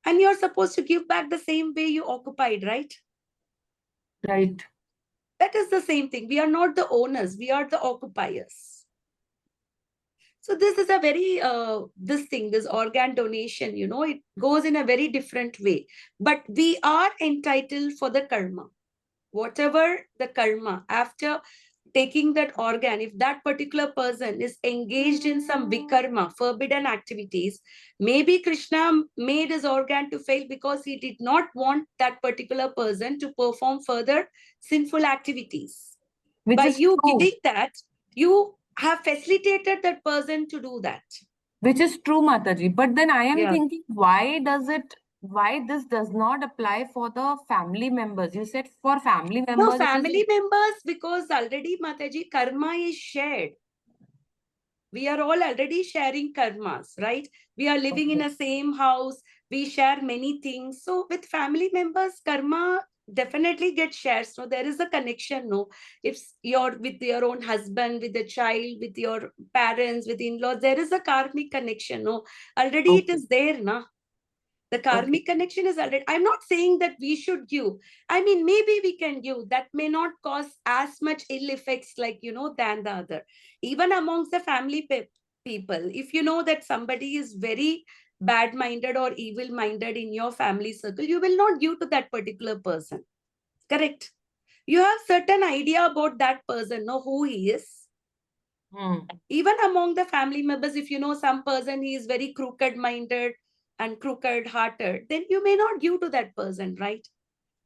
And you're supposed to give back the same way you occupied, right? Right. That is the same thing. We are not the owners, we are the occupiers. So this is a very, this organ donation, it goes in a very different way. But we are entitled for the karma. Whatever the karma, after taking that organ, if that particular person is engaged in some vikarma, forbidden activities, maybe Krishna made his organ to fail because he did not want that particular person to perform further sinful activities. Which By is you true. giving that, you have facilitated that person to do that. Which is true, Mataji. But then I am Yeah. thinking, why this does not apply for the family members? You said for family No, members, it is family members, because already, Mataji, karma is shared. We are all already sharing karmas, right? We are living in a same house. We share many things. So with family members, karma definitely gets shared. So there is a connection, no? If you're with your own husband, with the child, with your parents, with in-laws, there is a karmic connection, no? Already it is there, na? The karmic connection is already. I'm not saying that we should give. I mean, maybe we can give. That may not cause as much ill effects, like, than the other. Even amongst the family people, if you know that somebody is very bad-minded or evil-minded in your family circle, you will not give to that particular person. Correct? You have certain idea about that person, know who he is. Even among the family members, if you know some person, he is very crooked-minded and crooked-hearted, then you may not give to that person, right?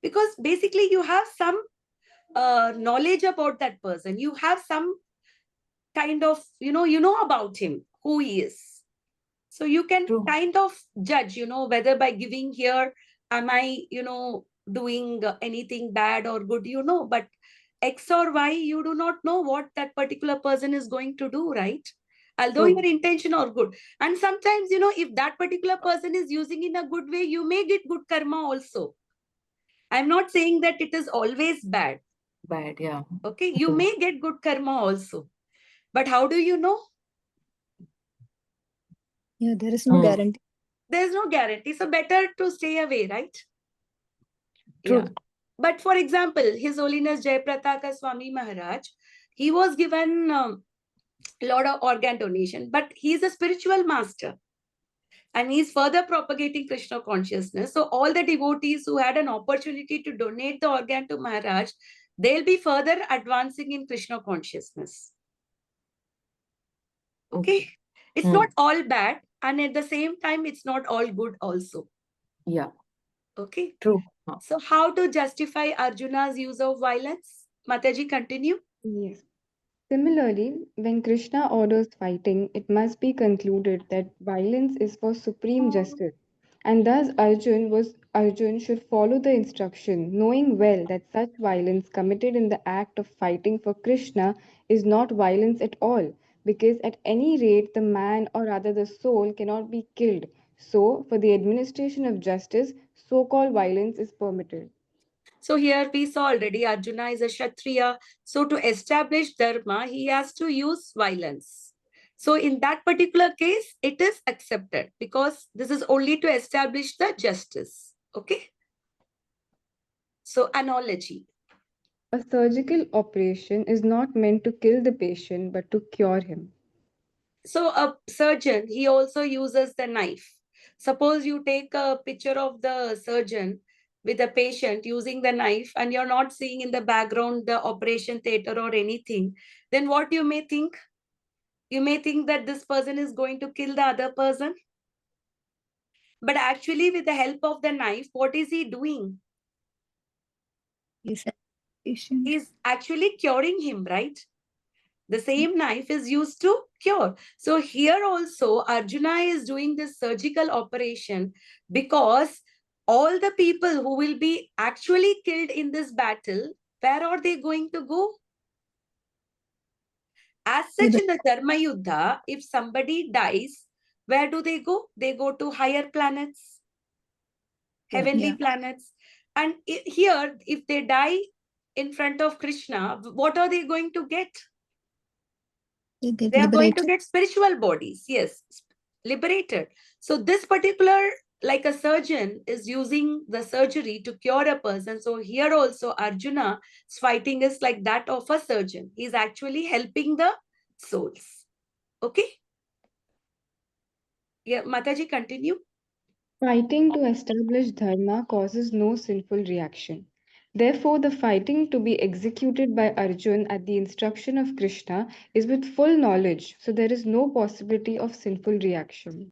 Because basically you have some knowledge about that person. You have some kind of, you know about him, who he is. So you can kind of judge, whether by giving here, am I, doing anything bad or good, but X or Y, you do not know what that particular person is going to do, right? Although your intention are good. And sometimes, if that particular person is using in a good way, you may get good karma also. I'm not saying that it is always bad. Bad, yeah. Okay, you may get good karma also. But how do you know? Yeah, there is no guarantee. There's no guarantee. So better to stay away, right? True. Yeah. But for example, His Holiness Jayaprataka Swami Maharaj, he was given a lot of organ donation, but he's a spiritual master. And he's further propagating Krishna consciousness. So all the devotees who had an opportunity to donate the organ to Maharaj, they'll be further advancing in Krishna consciousness. Okay? It's not all bad. And at the same time, it's not all good also. Yeah. Okay? True. So how to justify Arjuna's use of violence? Mataji, continue. Yes. Similarly, when Krishna orders fighting, it must be concluded that violence is for supreme justice, and thus Arjun should follow the instruction, knowing well that such violence committed in the act of fighting for Krishna is not violence at all, because at any rate the man or rather the soul cannot be killed. So, for the administration of justice, so-called violence is permitted. So here we saw already Arjuna is a Kshatriya. So to establish Dharma, he has to use violence. So in that particular case, it is accepted because this is only to establish the justice. Okay. So analogy. A surgical operation is not meant to kill the patient but to cure him. So a surgeon, he also uses the knife. Suppose you take a picture of the surgeon with the patient using the knife and you're not seeing in the background the operation theater or anything, then what you may think? You may think that this person is going to kill the other person. But actually, with the help of the knife, what is he doing? He's actually curing him, right? The same knife is used to cure. So here also, Arjuna is doing this surgical operation because all the people who will be actually killed in this battle, where are they going to go? As such, in the Dharma Yuddha, if somebody dies, where do they go? They go to higher planets, heavenly planets. And here, if they die in front of Krishna, what are they going to get? They are going to get spiritual bodies. Yes, liberated. So this particular, like a surgeon is using the surgery to cure a person. So here also Arjuna's fighting is like that of a surgeon. He's actually helping the souls. Okay. Yeah, Mataji, continue. Fighting to establish dharma causes no sinful reaction. Therefore, the fighting to be executed by Arjun at the instruction of Krishna is with full knowledge, so there is no possibility of sinful reaction.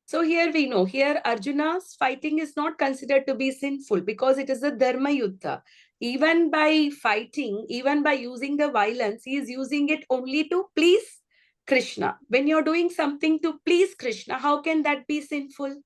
So here we know, here Arjuna's fighting is not considered to be sinful because it is a Dharma Yuddha. Even by fighting, even by using the violence, he is using it only to please Krishna. When you're doing something to please Krishna, how can that be sinful?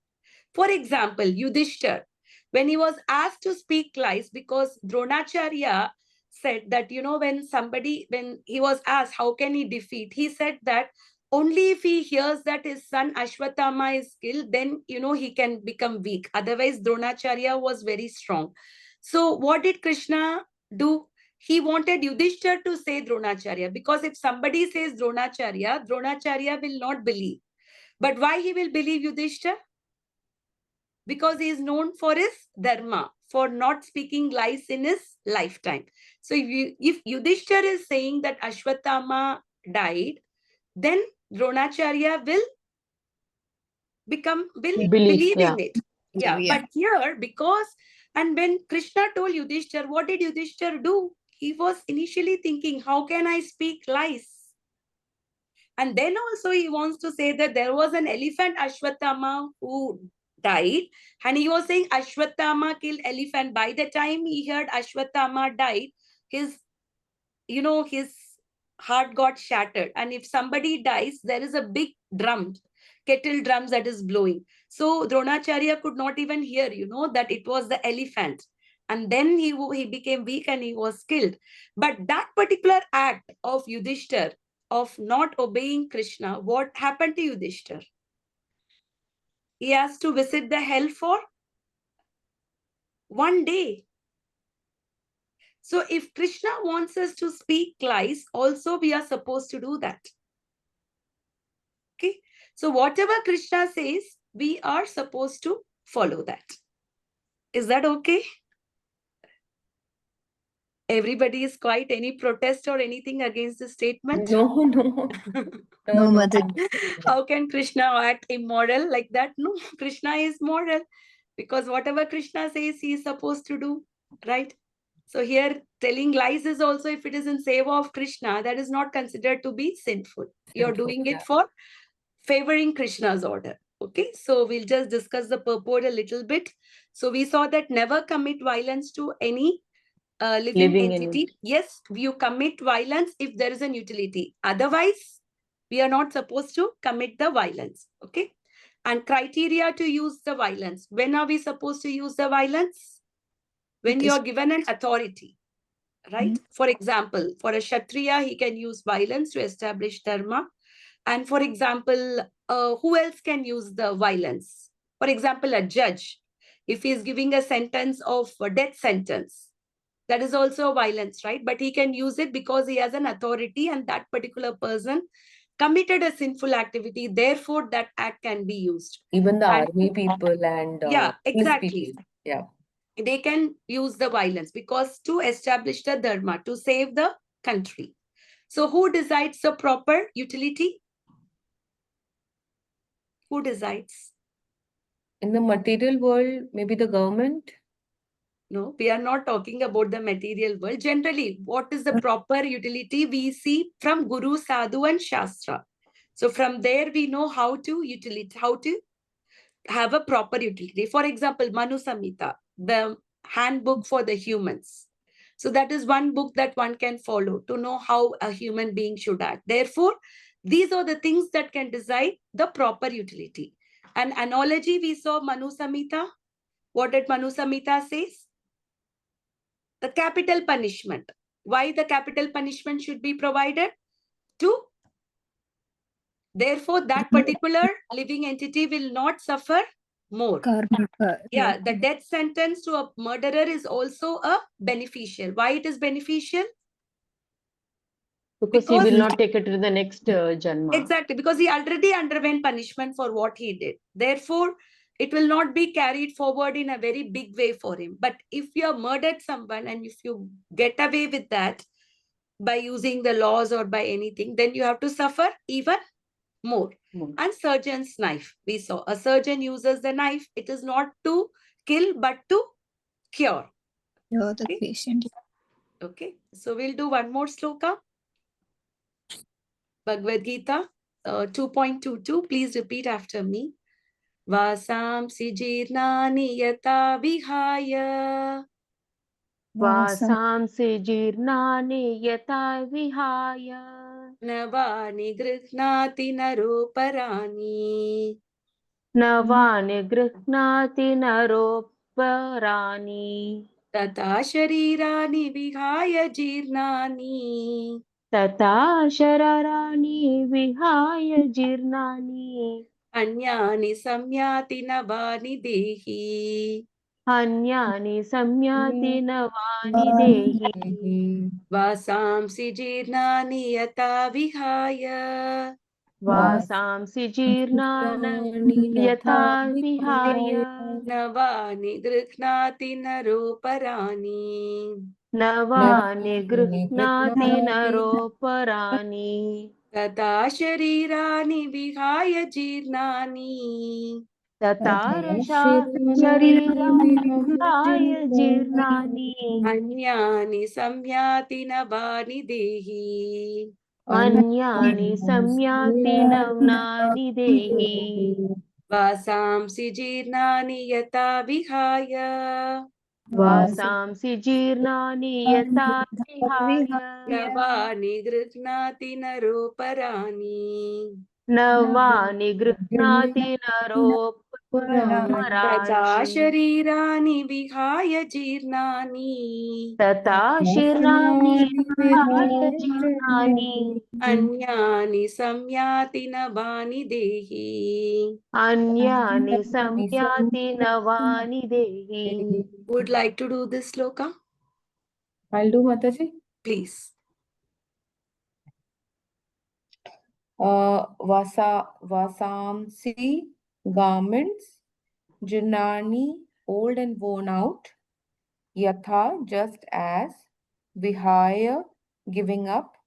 For example, Yudhishthir, when he was asked to speak lies because Dronacharya said that, when he was asked, how can he defeat? He said that only if he hears that his son Ashwatthama is killed, then, he can become weak. Otherwise, Dronacharya was very strong. So what did Krishna do? He wanted Yudhishthir to say Dronacharya because if somebody says Dronacharya will not believe. But why he will believe Yudhishthir? because he is known for his dharma, for not speaking lies in his lifetime. So if Yudhishthir is saying that Ashwatthama died, then Dronacharya will believe Yeah. in it. Yeah, Yeah. but here, because, and when Krishna told Yudhishthir, what did Yudhishthir do? He was initially thinking, how can I speak lies? And then also he wants to say that there was an elephant Ashwatthama who died, and he was saying Ashwatthama killed elephant. By the time he heard Ashwatthama died, his his heart got shattered. And if somebody dies, there is a big drum, kettle drums that is blowing. So Dronacharya could not even hear, that it was the elephant. And then he became weak and he was killed. But that particular act of Yudhishthir, of not obeying Krishna, what happened to Yudhishthir? He has to visit the hell for one day. So if Krishna wants us to speak lies, also we are supposed to do that. Okay. So whatever Krishna says, we are supposed to follow that. Is that okay? Everybody is quiet. Any protest or anything against the statement? No, no, No, Mother. How can Krishna act immoral like that? No, Krishna is moral, because whatever Krishna says, he is supposed to do, right? So here, telling lies is also, if it is in favor of Krishna, that is not considered to be sinful. You're doing it for favoring Krishna's order. Okay, so we'll just discuss the purport a little bit. So we saw that never commit violence to any living entity. Yes, you commit violence if there is an utility. Otherwise, we are not supposed to commit the violence. Okay, and criteria to use the violence. When are we supposed to use the violence? When you are given an authority, right? For example, for a Kshatriya, he can use violence to establish dharma. And for example, who else can use the violence? For example, a judge, if he is giving a sentence of a death sentence, that is also violence, right? But he can use it because he has an authority and that particular person committed a sinful activity. Therefore, that act can be used. Even the And army people and yeah, police exactly. people. Yeah. They can use the violence because to establish the dharma, to save the country. So who decides the proper utility? Who decides? In the material world, maybe the government. No, we are not talking about the material world. Generally, what is the proper utility? We see from Guru, Sadhu and Shastra. So from there, we know how to have a proper utility. For example, Manu Samhita, the handbook for the humans. So that is one book that one can follow to know how a human being should act. Therefore, these are the things that can decide the proper utility. An analogy, we saw Manu Samhita. What did Manu Samhita says? The capital punishment. Why the capital punishment should be provided? To, therefore, that particular living entity will not suffer more. Yeah, the death sentence to a murderer is also a beneficial. Why it is beneficial? Because he will not take it to the next janma. Exactly, because he already underwent punishment for what he did. Therefore, it will not be carried forward in a very big way for him. But if you have murdered someone and if you get away with that by using the laws or by anything, then you have to suffer even more. And surgeon's knife. We saw a surgeon uses the knife. It is not to kill, but to cure. You're the patient. Okay, so we'll do one more sloka. Bhagavad-gita 2.22. Please repeat after me. Vasamsi jirnani yata vihaya. Vasamsi jirnani yata vihaya. Navani grihnati naroparani. Navani grihnati naroparani. Tata sharirani vihaya jirnani. Tata shararani vihaya jirnani. Anyani samyati navani dehi. Anyani samyati navani dehi. Vasamsi jirnani yata vihaya. वासांसि जीर्णानि यथा विहाय नवानि गृह्णाति नरोपराणि नवानि गृह्णाति नरोपराणि तथा शरीराणि विहाय जीर्णानि ततारशा शरीराणि विहाय जीर्णानि अन्यानि संयाति नवानि देहि अन्यानि संयाति नवनानि देहि वासांसि जीर्णानि यथा विहाय वासांसि जीर्णानि यथा विहाय नवानि गृह्णाति नरोपराणि नवानि गृह्णाति तथा नरोपराणि शरीराणि विहाय जीर्णानि तथा शीर्णानि विहाय जीर्णानि अन्यानि संयाति नवानि देहि. अन्यानि संयाति नवानि देहि. Would like to do this sloka? I'll do Mataji. Please. Vasamsi, garments, Jirnani, old and worn out, Yatha, just as, Vihaya, giving up,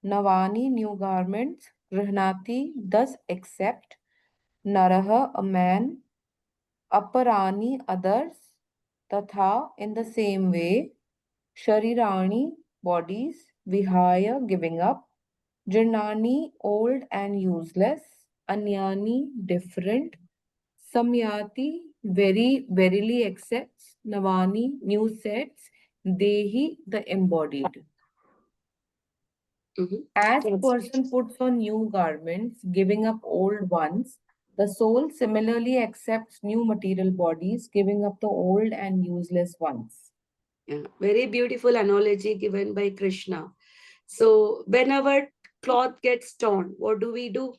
Navani, new garments, Grihnati, thus accept, Naraha, a man, Aparani, others, Tatha, in the same way, Sharirani, bodies, Vihaya, giving up, Jirnani, old and useless, Anyani, different, Samyati, very, verily accepts, Navani, new sets, Dehi, the embodied. As Yes. person puts on new garments, giving up old ones, the soul similarly accepts new material bodies, giving up the old and useless ones. Yeah, very beautiful analogy given by Krishna. So when our cloth gets torn, what do?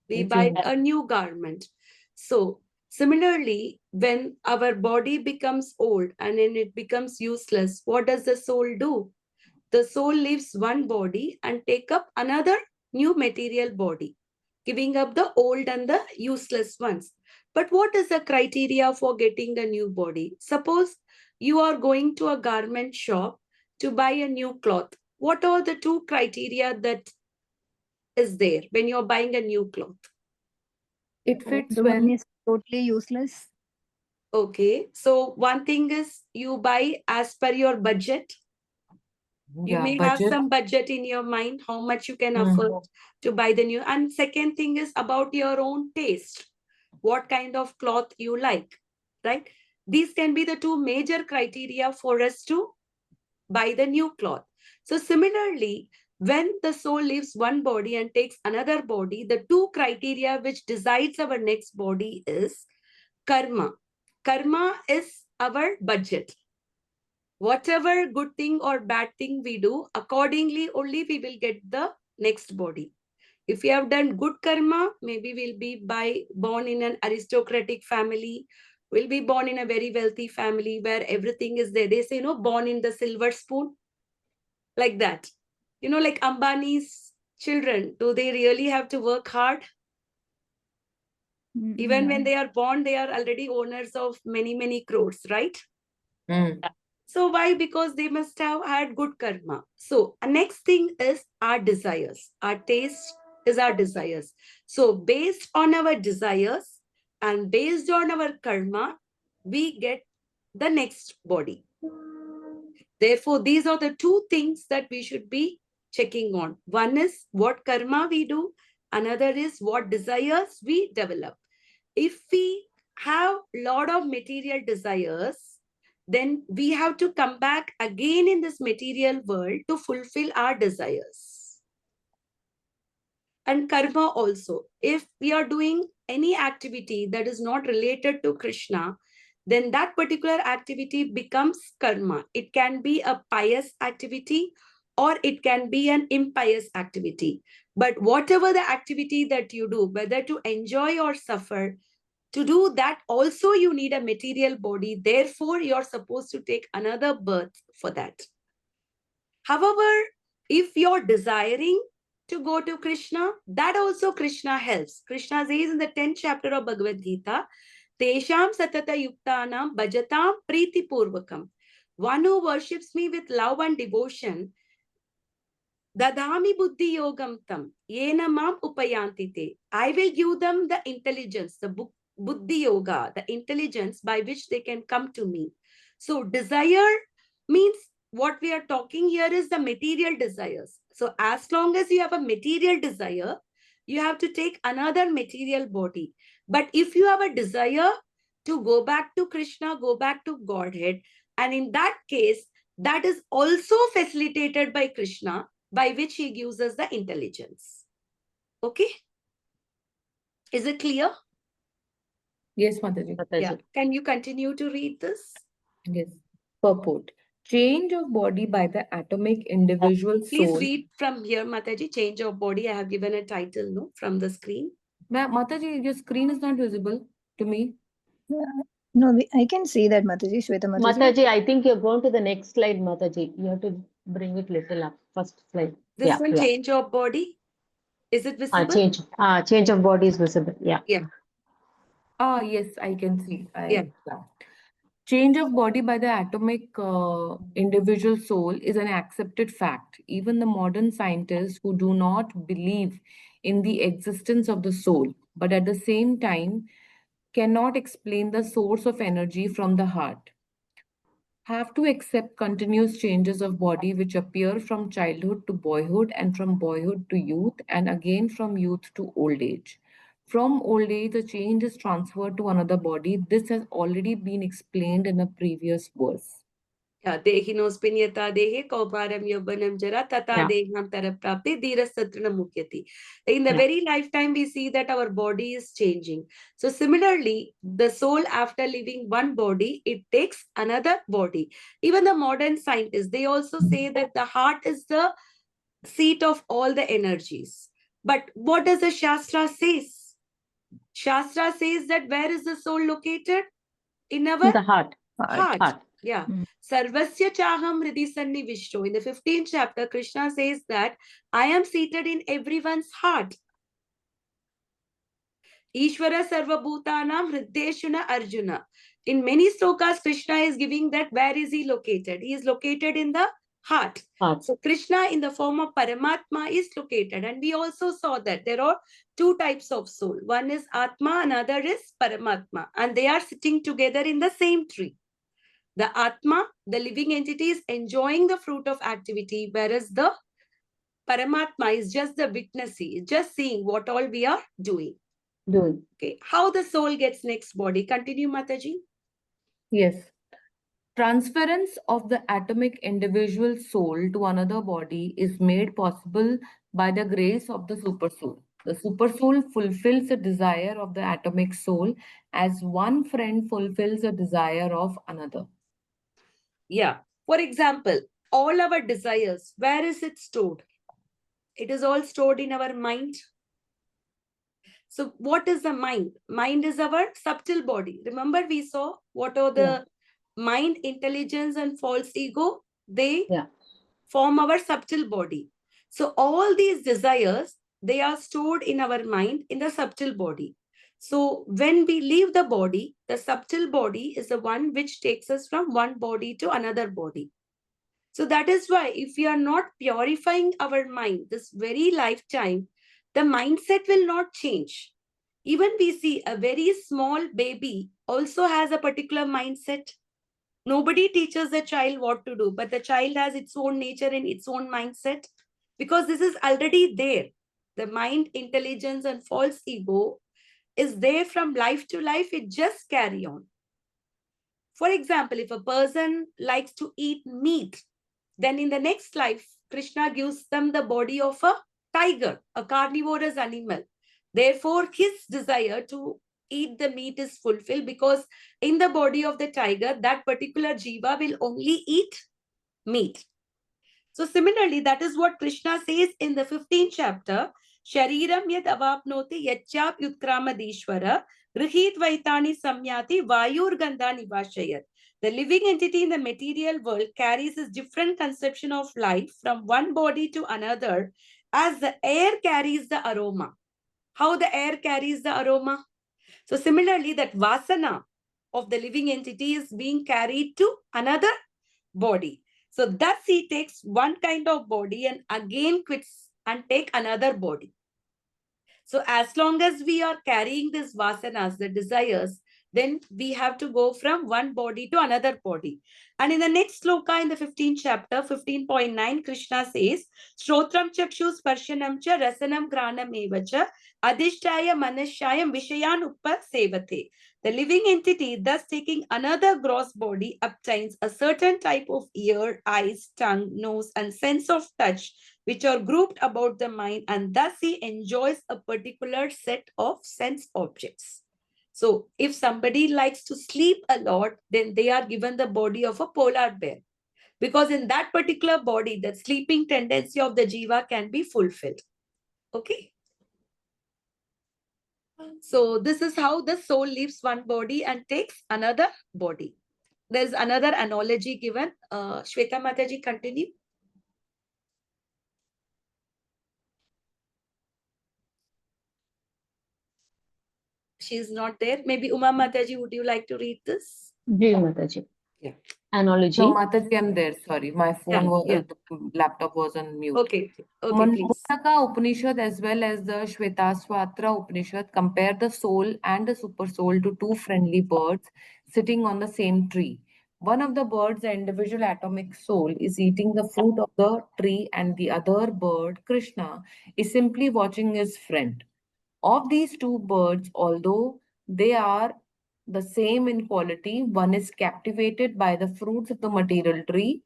We buy a new garment. So similarly, when our body becomes old and then it becomes useless, what does the soul do? The soul leaves one body and take up another new material body, giving up the old and the useless ones. But what is the criteria for getting the new body? Suppose you are going to a garment shop to buy a new cloth. What are the two criteria that is there when you're buying a new cloth? It fits The well. one is totally useless. Okay, so one thing is you buy as per your budget. You may have budget. some budget in your mind, how much you can Hmm. afford to buy the new. And second thing is about your own taste. What kind of cloth you like, right? These can be the two major criteria for us to buy the new cloth. So similarly, when the soul leaves one body and takes another body, the two criteria which decides our next body is karma. Karma is our budget. Whatever good thing or bad thing we do, accordingly only we will get the next body. If we have done good karma, maybe we'll be born in an aristocratic family, we'll be born in a very wealthy family where everything is there. They say, born in the silver spoon, like that. Like Ambani's children, do they really have to work hard? Even when they are born, they are already owners of many, many crores, right? So why? Because they must have had good karma. So next thing is our desires. Our taste is our desires. So based on our desires and based on our karma, we get the next body. Therefore, these are the two things that we should be checking on. One is what karma we do. Another is what desires we develop. If we have a lot of material desires, then we have to come back again in this material world to fulfill our desires. And karma also. If we are doing any activity that is not related to Krishna, then that particular activity becomes karma. It can be a pious activity or it can be an impious activity. But whatever the activity that you do, whether to enjoy or suffer, to do that also you need a material body. Therefore, you're supposed to take another birth for that. However, if you're desiring to go to Krishna, that also Krishna helps. Krishna says in the 10th chapter of Bhagavad Gita, Tesham satata yuktanam bhajatam priti purvakam. One who worships me with love and devotion, dadami buddhi yogam tam, yena mam upayantite. I will give them the intelligence, the buddhi yoga, the intelligence by which they can come to me. So desire means what we are talking here is the material desires. So as long as you have a material desire, you have to take another material body. But if you have a desire to go back to Krishna, go back to Godhead, and in that case, that is also facilitated by Krishna, by which he gives us the intelligence. Okay? Is it clear? Yes, Mataji. Yeah. Mataji. Can you continue to read this? Yes. Purport. Change of body by the atomic individual Please soul. read from here, Mataji. Change of body. I have given a title, no, from the screen. Mataji, your screen is not visible to me. No, I can see that, Mataji, Shweta Mataji. Mataji, I think you're going to the next slide, Mataji. You have to bring it little up. First slide. This Yeah, one, yeah. change of body. Is it visible? Change of body is visible. Yeah. Yeah. Ah, yes, I can see. Yeah. Change of body by the atomic individual soul is an accepted fact. Even the modern scientists who do not believe in the existence of the soul, but at the same time cannot explain the source of energy from the heart, have to accept continuous changes of body which appear from childhood to boyhood and from boyhood to youth and again from youth to old age. From old age, the change is transferred to another body. This has already been explained in a previous verse. Yeah, Dehinospinyata dehe kauparam yobbanam jara tata Yeah. deham taraprapti dhirasatrana mukyati. In the Yeah. very lifetime, we see that our body is changing. So similarly, the soul, after leaving one body, it takes another body. Even the modern scientists, they also say that the heart is the seat of all the energies. But what does the Shastra says? Shastra says that where is the soul located? In our In the heart. heart. Yeah. Mm. Sarvasya chaham hridi sannivishto. In the 15th chapter, Krishna says that I am seated in everyone's heart. Ishvara sarvabhutanam hriddeshuna arjuna. In many slokas, Krishna is giving that where is he located? He is located in the heart. So Krishna in the form of Paramatma is located. And we also saw that there are two types of soul. One is Atma, another is Paramatma. And they are sitting together in the same tree. The Atma, the living entity, is enjoying the fruit of activity, whereas the Paramatma is just the witnessee, just seeing what all we are doing. Okay, how the soul gets next body. Continue, Mataji. Yes. Transference of the atomic individual soul to another body is made possible by the grace of the supersoul. The supersoul fulfills the desire of the atomic soul as one friend fulfills the desire of another. Yeah. For example, all our desires, where is it stored? It is all stored in our mind. So what is the mind? Mind is our subtle body. Remember we saw what are the mind, intelligence and false ego? They form our subtle body. So all these desires, they are stored in our mind in the subtle body. So when we leave the body, the subtle body is the one which takes us from one body to another body. So that is why if we are not purifying our mind this very lifetime, the mindset will not change. Even we see a very small baby also has a particular mindset. Nobody teaches the child what to do, but the child has its own nature and its own mindset because this is already there. The mind, intelligence, and false ego is there from life to life. It just carry on. For example, if a person likes to eat meat, then in the next life, Krishna gives them the body of a tiger, a carnivorous animal. Therefore, his desire to eat the meat is fulfilled because in the body of the tiger, that particular jiva will only eat meat. So similarly, that is what Krishna says in the 15th chapter. Shariram yad avapnoti yachap yutkramadishvara grihit vaitani samyati vayur gandha nivashayat. The living entity in the material world carries a different conception of life from one body to another as the air carries the aroma. How the air carries the aroma? So similarly, that vasana of the living entity is being carried to another body. So thus he takes one kind of body and again quits and take another body. So as long as we are carrying these vasanas, the desires, then we have to go from one body to another body. And in the next sloka, in the 15th chapter, 15.9, Krishna says, Shrotram chakshu sparshanam cha rasanam granam evacha adhishtaya manashayam vishayan uppa sevate. The living entity, thus taking another gross body, obtains a certain type of ear, eyes, tongue, nose, and sense of touch, which are grouped about the mind, and thus he enjoys a particular set of sense objects. So if somebody likes to sleep a lot, then they are given the body of a polar bear, because in that particular body, the sleeping tendency of the jiva can be fulfilled. Okay. So this is how the soul leaves one body and takes another body. There's another analogy given. Shweta Mataji, continue. She's not there. Maybe Uma Mataji, would you like to read this? Ji Mataji. Yeah. Analogy. No, Mataji, I'm there. Sorry, my phone was, the laptop was on mute. Okay, please. Mundaka Upanishad as well as the Shvetaswatra Upanishad compare the soul and the super soul to two friendly birds sitting on the same tree. One of the birds, the individual atomic soul, is eating the fruit of the tree, and the other bird, Krishna, is simply watching his friend. Of these two birds, although they are the same in quality, one is captivated by the fruits of the material tree,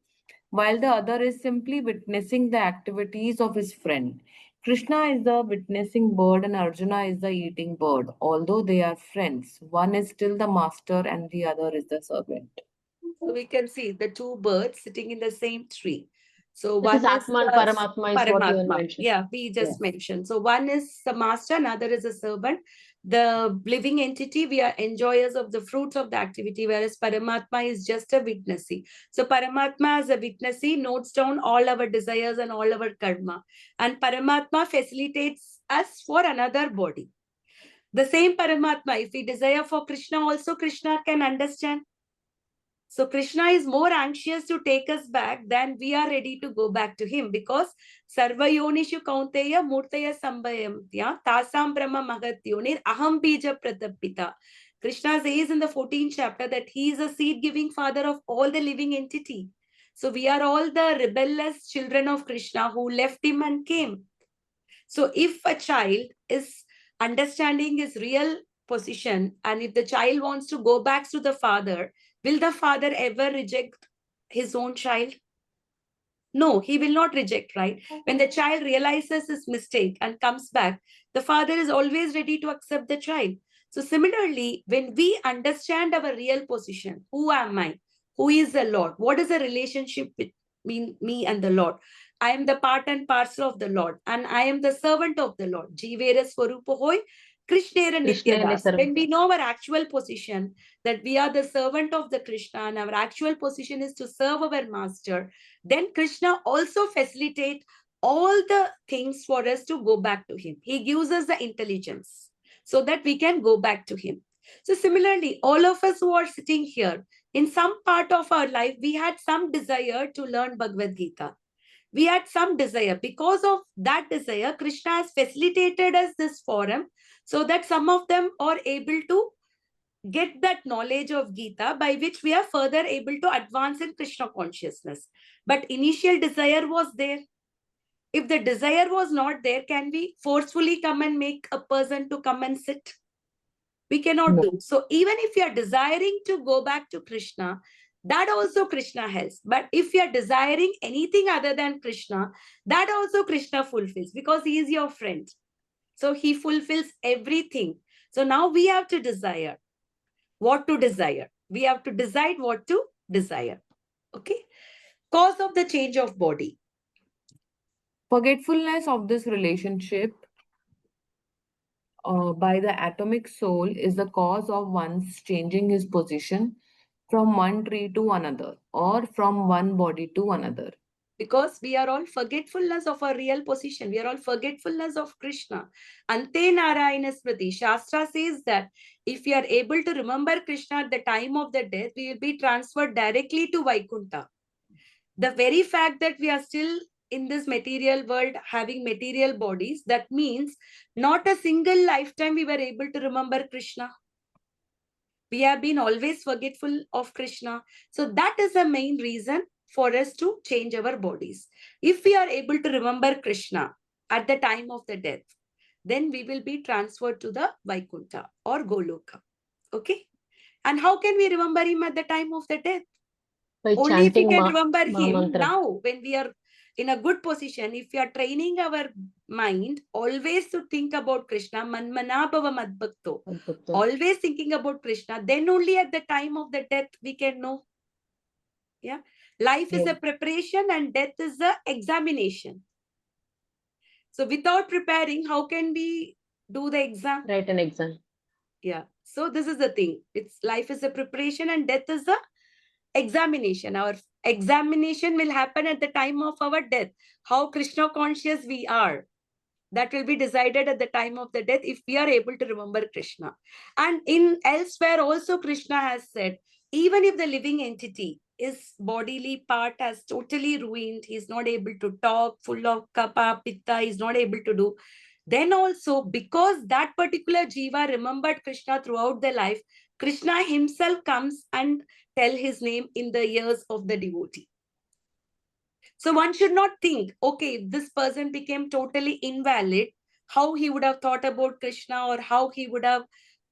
while the other is simply witnessing the activities of his friend. Krishna is the witnessing bird and Arjuna is the eating bird. Although they are friends, one is still the master and the other is the servant. So we can see the two birds sitting in the same tree. So This one is is Atma and Paramatma is what you Paramatma. mentioned. Yeah, we just Yes. mentioned. So one is the master, another is a servant. The living entity, we are enjoyers of the fruits of the activity, whereas Paramatma is just a witnessee. So Paramatma as a witnessee notes down all our desires and all our karma. And Paramatma facilitates us for another body. The same Paramatma, if we desire for Krishna, also Krishna can understand. So Krishna is more anxious to take us back than we are ready to go back to him, because Sarvayonishu Kaunteya Murtaya Sambhayamtya Tasam Brahma Magatyonir Aham Bija Pratapita. Krishna says in the 14th chapter that he is a seed-giving father of all the living entity. So we are all the rebellious children of Krishna who left him and came. So if a child is understanding his real position, and if the child wants to go back to the father, will the father ever reject his own child? No, he will not reject, right? When the child realizes his mistake and comes back, the father is always ready to accept the child. So similarly, when we understand our real position, who am I? Who is the Lord? What is the relationship between me and the Lord? I am the part and parcel of the Lord, and I am the servant of the Lord. Jivera Swarupa hoy, Krishnera Krishnere Nityadas. sarva. When we know our actual position, that we are the servant of the Krishna, and our actual position is to serve our master, then Krishna also facilitate all the things for us to go back to him. He gives us the intelligence so that we can go back to him. So similarly, all of us who are sitting here, in some part of our life, we had some desire to learn Bhagavad Gita. We had some desire. Because of that desire, Krishna has facilitated us this forum so that some of them are able to get that knowledge of Gita, by which we are further able to advance in Krishna consciousness. But initial desire was there. If the desire was not there, can we forcefully come and make a person to come and sit? We cannot No. do. So even if you are desiring to go back to Krishna, that also Krishna helps. But if you are desiring anything other than Krishna, that also Krishna fulfills, because he is your friend. So he fulfills everything. So now we have to desire what to desire. We have to decide what to desire. Okay. Cause of the change of body. Forgetfulness of this relationship by the atomic soul is the cause of one's changing his position from one tree to another or from one body to another. because we are all forgetfulness of our real position. We are all forgetfulness of Krishna. Ante Narayana Smriti. Shastra says that if we are able to remember Krishna at the time of the death, we will be transferred directly to Vaikuntha. The very fact that we are still in this material world having material bodies, that means not a single lifetime we were able to remember Krishna. We have been always forgetful of Krishna. So that is the main reason for us to change our bodies. If we are able to remember Krishna at the time of the death, then we will be transferred to the Vaikuntha or Goloka. Okay? And how can we remember him at the time of the death? By Only if we chanting can remember Ma him mantra. now, when we are in a good position, if we are training our mind always to think about Krishna, manmana bhava madbhakto, Adbhutam. always thinking about Krishna, then only at the time of the death we can know. Yeah, life is Yeah. a preparation and death is the examination. So without preparing, how can we do the exam? Write an exam. Yeah. So this is the thing. It's life is a preparation and death is the examination. Our examination will happen at the time of our death. How Krishna conscious we are, that will be decided at the time of the death if we are able to remember Krishna. And in elsewhere also Krishna has said, even if the living entity, his bodily part has totally ruined, he's not able to talk, full of kapha, pitta, he's not able to do, then also because that particular jiva remembered Krishna throughout their life, Krishna himself comes and tell his name in the ears of the devotee. So one should not think, okay, if this person became totally invalid, how he would have thought about Krishna or how he would have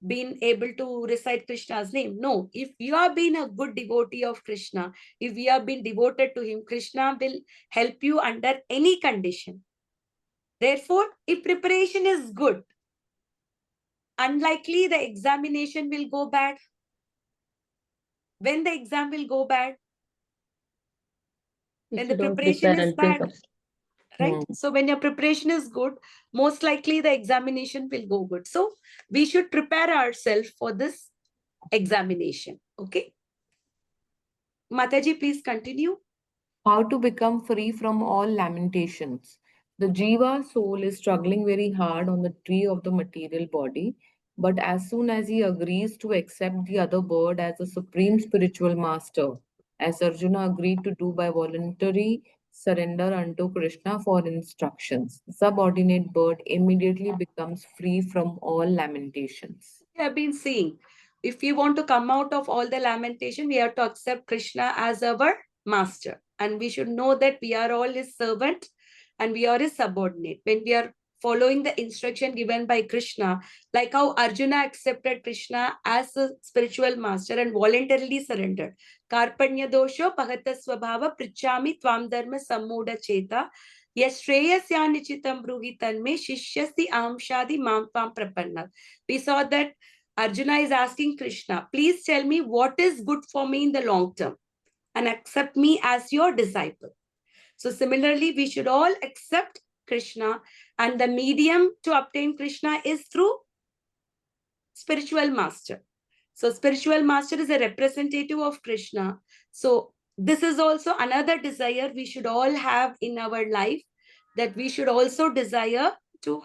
been able to recite Krishna's name. No, if you have been a good devotee of Krishna, if you have been devoted to him, Krishna will help you under any condition. Therefore, if preparation is good, unlikely the examination will go bad. When the exam will go bad? If When you the don't preparation prepare is and think bad. of Right? So when your preparation is good, most likely the examination will go good. So we should prepare ourselves for this examination. Okay. Mataji, please continue. How to become free from all lamentations. The Jiva soul is struggling very hard on the tree of the material body, but as soon as he agrees to accept the other bird as a supreme spiritual master, as Arjuna agreed to do by voluntary surrender unto Krishna for instructions, the subordinate bird immediately becomes free from all lamentations. We have been seeing, if we want to come out of all the lamentation, we have to accept Krishna as our master. And we should know that we are all his servant and we are his subordinate. When we are following the instruction given by Krishna, like how Arjuna accepted Krishna as a spiritual master and voluntarily surrendered. Karpanya dosho pahata swabhava prichami tvam dharma sammuda cheta yashreyasya bruhi tanme shishyasti amshadi mam tvam prapanna. We saw that Arjuna is asking Krishna, please tell me what is good for me in the long term and accept me as your disciple. So similarly, we should all accept Krishna, and the medium to obtain Krishna is through spiritual master. So spiritual master is a representative of Krishna. So this is also another desire we should all have in our life, that we should also desire to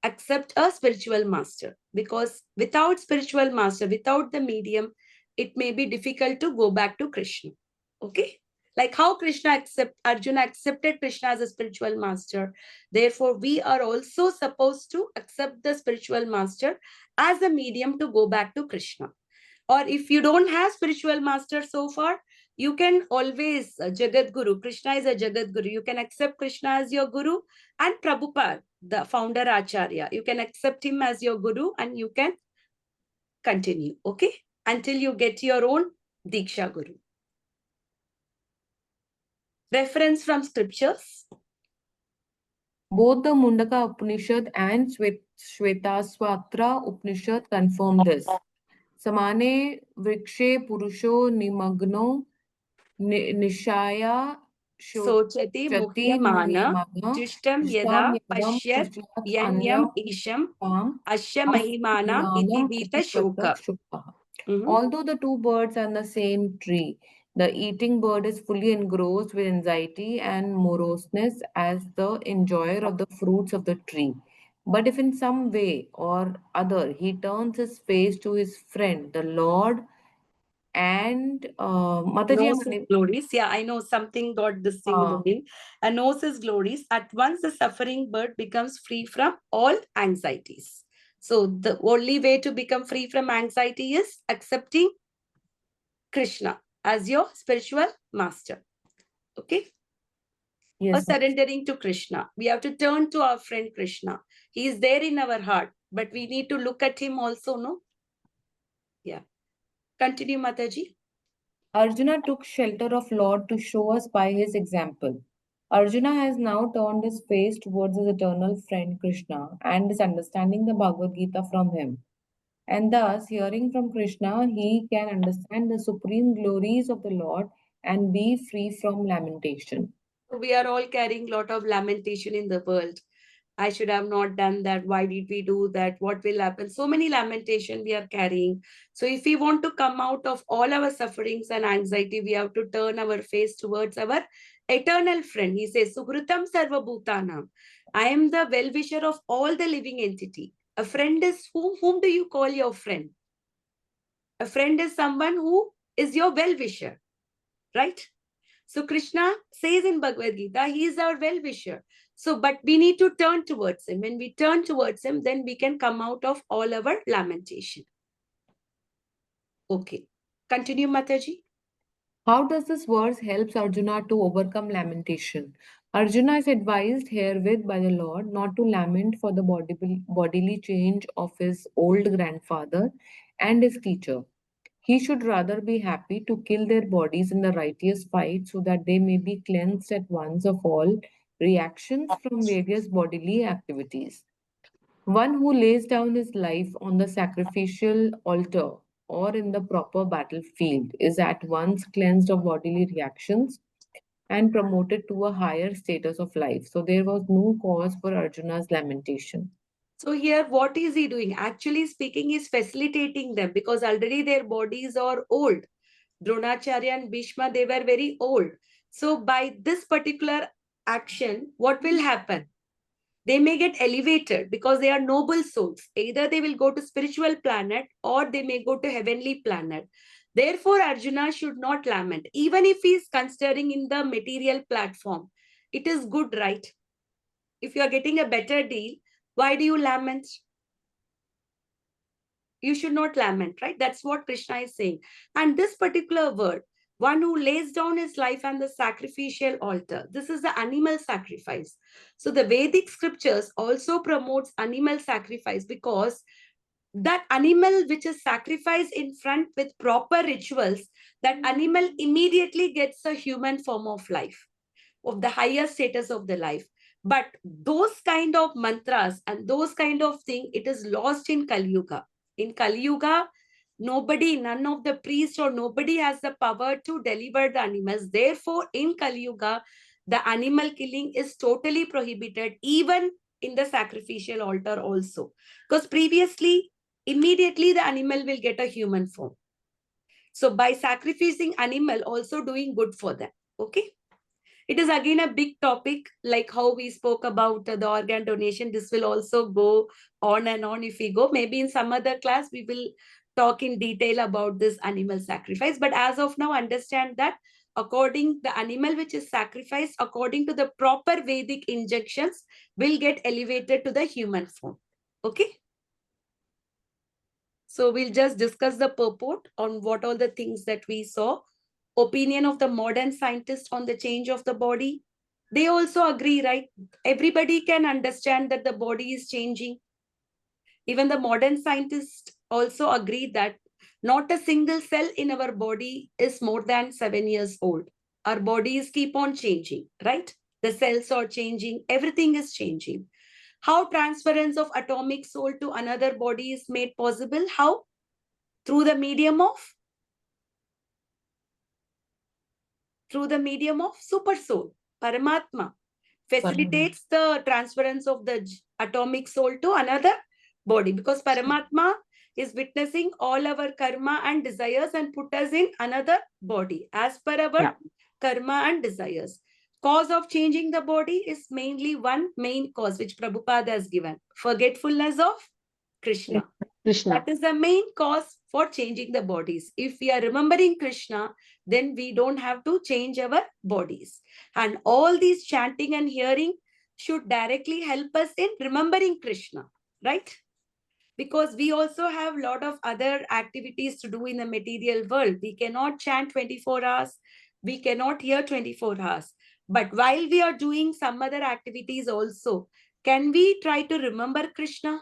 accept a spiritual master, because without spiritual master, without the medium, it may be difficult to go back to Krishna. Okay. Like how Arjuna accepted Krishna as a spiritual master. Therefore, we are also supposed to accept the spiritual master as a medium to go back to Krishna. Or if you don't have spiritual master so far, you can always Jagat Guru. Krishna is a Jagat Guru. You can accept Krishna as your Guru, and Prabhupada, the founder Acharya. You can accept him as your Guru and you can continue, okay? Until you get your own Diksha Guru. Reference from scriptures. Both the Mundaka Upanishad and Shvetaswatra Upanishad confirm this. Samane vrikshe purusho nimagno nishaya Sochati shochati muhyamana muhyamana jishtam jishtam yada yadam pashyat susyat yanyam anyam isham tam asya mahimanam iti asmanam vita iti shoka. shukah. Although the two birds are on the same tree, The eating bird is fully engrossed with anxiety and moroseness as the enjoyer of the fruits of the tree. But if in some way or other he turns his face to his friend, the Lord, and Mataji, Knows his glories. Yeah, I know something got this thing uh, going. And knows his glories. At once the suffering bird becomes free from all anxieties. So the only way to become free from anxiety is accepting Krishna as your spiritual master. Okay? Or yes, surrendering to Krishna. We have to turn to our friend Krishna. He is there in our heart, but we need to look at him also, no? Yeah. Continue, Mataji. Arjuna took shelter of Lord to show us by his example. Arjuna has now turned his face towards his eternal friend Krishna and is understanding the Bhagavad Gita from him. And thus, hearing from Krishna, he can understand the supreme glories of the Lord and be free from lamentation. We are all carrying a lot of lamentation in the world. I should have not done that. Why did we do that? What will happen? So many lamentation we are carrying. So if we want to come out of all our sufferings and anxiety, we have to turn our face towards our eternal friend. He says, Suhritam Sarva Bhutanam. I am the well-wisher of all the living entity. A friend is whom do you call your friend? A friend is someone who is your well-wisher, right? So Krishna says in Bhagavad Gita, he is our well-wisher. So, but we need to turn towards him. When we turn towards him, then we can come out of all our lamentation. Okay. Continue, Mataji. How does this verse help Arjuna to overcome lamentation? Arjuna is advised herewith by the Lord not to lament for the bodily change of his old grandfather and his teacher. He should rather be happy to kill their bodies in the righteous fight so that they may be cleansed at once of all reactions from various bodily activities. One who lays down his life on the sacrificial altar or in the proper battlefield is at once cleansed of bodily reactions and promoted to a higher status of life. So there was no cause for Arjuna's lamentation. So here, what is he doing? Actually speaking, he's facilitating them because already their bodies are old. Dronacharya and Bhishma, they were very old. So by this particular action, what will happen? They may get elevated because they are noble souls. Either they will go to spiritual planet or they may go to heavenly planet. Therefore, Arjuna should not lament. Even if he is considering in the material platform, it is good, right? If you are getting a better deal, why do you lament? You should not lament, right? That's what Krishna is saying. And this particular word, one who lays down his life on the sacrificial altar, this is the animal sacrifice. So the Vedic scriptures also promotes animal sacrifice because that animal which is sacrificed in front with proper rituals, that animal immediately gets a human form of life, of the higher status of the life. But those kind of mantras and those kind of thing, it is lost in Kali Yuga. In Kali Yuga, nobody, none of the priests or nobody has the power to deliver the animals. Therefore, in Kali Yuga, the animal killing is totally prohibited, even in the sacrificial altar also. Because previously, immediately the animal will get a human form. So by sacrificing animal, also doing good for them. Okay. It is again a big topic, like how we spoke about the organ donation. This will also go on and on if we go. Maybe in some other class, we will talk in detail about this animal sacrifice. But as of now, understand that according the animal which is sacrificed, according to the proper Vedic injunctions, will get elevated to the human form. Okay. So we'll just discuss the purport on what all the things that we saw. Opinion of the modern scientists on the change of the body. They also agree, right? Everybody can understand that the body is changing. Even the modern scientists also agree that not a single cell in our body is more than 7 years old. Our bodies keep on changing, right? The cells are changing, everything is changing. How transference of atomic soul to another body is made possible? How? Through the medium of super soul, Paramatma, facilitates the transference of the atomic soul to another body, because Paramatma is witnessing all our karma and desires and put us in another body as per our karma and desires. Cause of changing the body is mainly one main cause, which Prabhupada has given: forgetfulness of Krishna. Krishna. That is the main cause for changing the bodies. If we are remembering Krishna, then we don't have to change our bodies. And all these chanting and hearing should directly help us in remembering Krishna, right? Because we also have a lot of other activities to do in the material world. We cannot chant 24 hours. We cannot hear 24 hours. But while we are doing some other activities also, can we try to remember Krishna?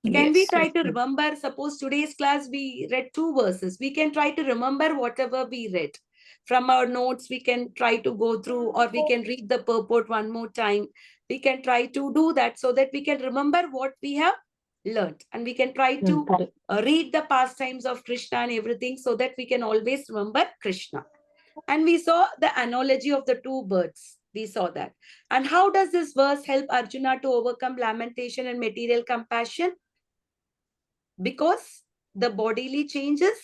Can we try to remember, suppose today's class we read 2 verses. We can try to remember whatever we read. From our notes, we can try to go through, or we can read the purport one more time. We can try to do that so that we can remember what we have learned. And we can try to read the pastimes of Krishna and everything so that we can always remember Krishna. And we saw the analogy of the 2 birds. We saw that. And how does this verse help Arjuna to overcome lamentation and material compassion? Because the bodily changes.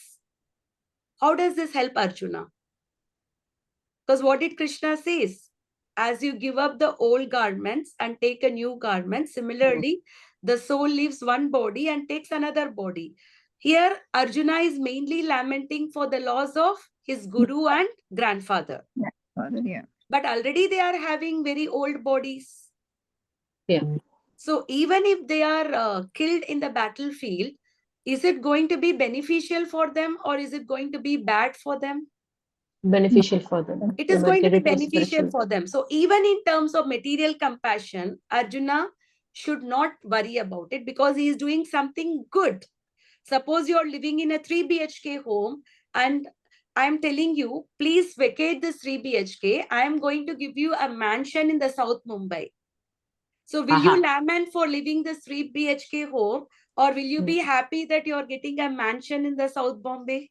How does this help Arjuna? Because what did Krishna says? As you give up the old garments and take a new garment, similarly, the soul leaves one body and takes another body. Here, Arjuna is mainly lamenting for the loss of his guru and grandfather. Yeah. But already they are having very old bodies. Yeah. So even if they are killed in the battlefield, is it going to be beneficial for them or is it going to be bad for them? Beneficial for them. It is going to be Material, beneficial spiritual. for them. So even in terms of material compassion, Arjuna should not worry about it because he is doing something good. Suppose you are living in a 3 BHK home and I am telling you, please vacate this 3 BHK. I am going to give you a mansion in the South Mumbai. So will you lament for living this 3 BHK home, or will you be happy that you are getting a mansion in the South Bombay?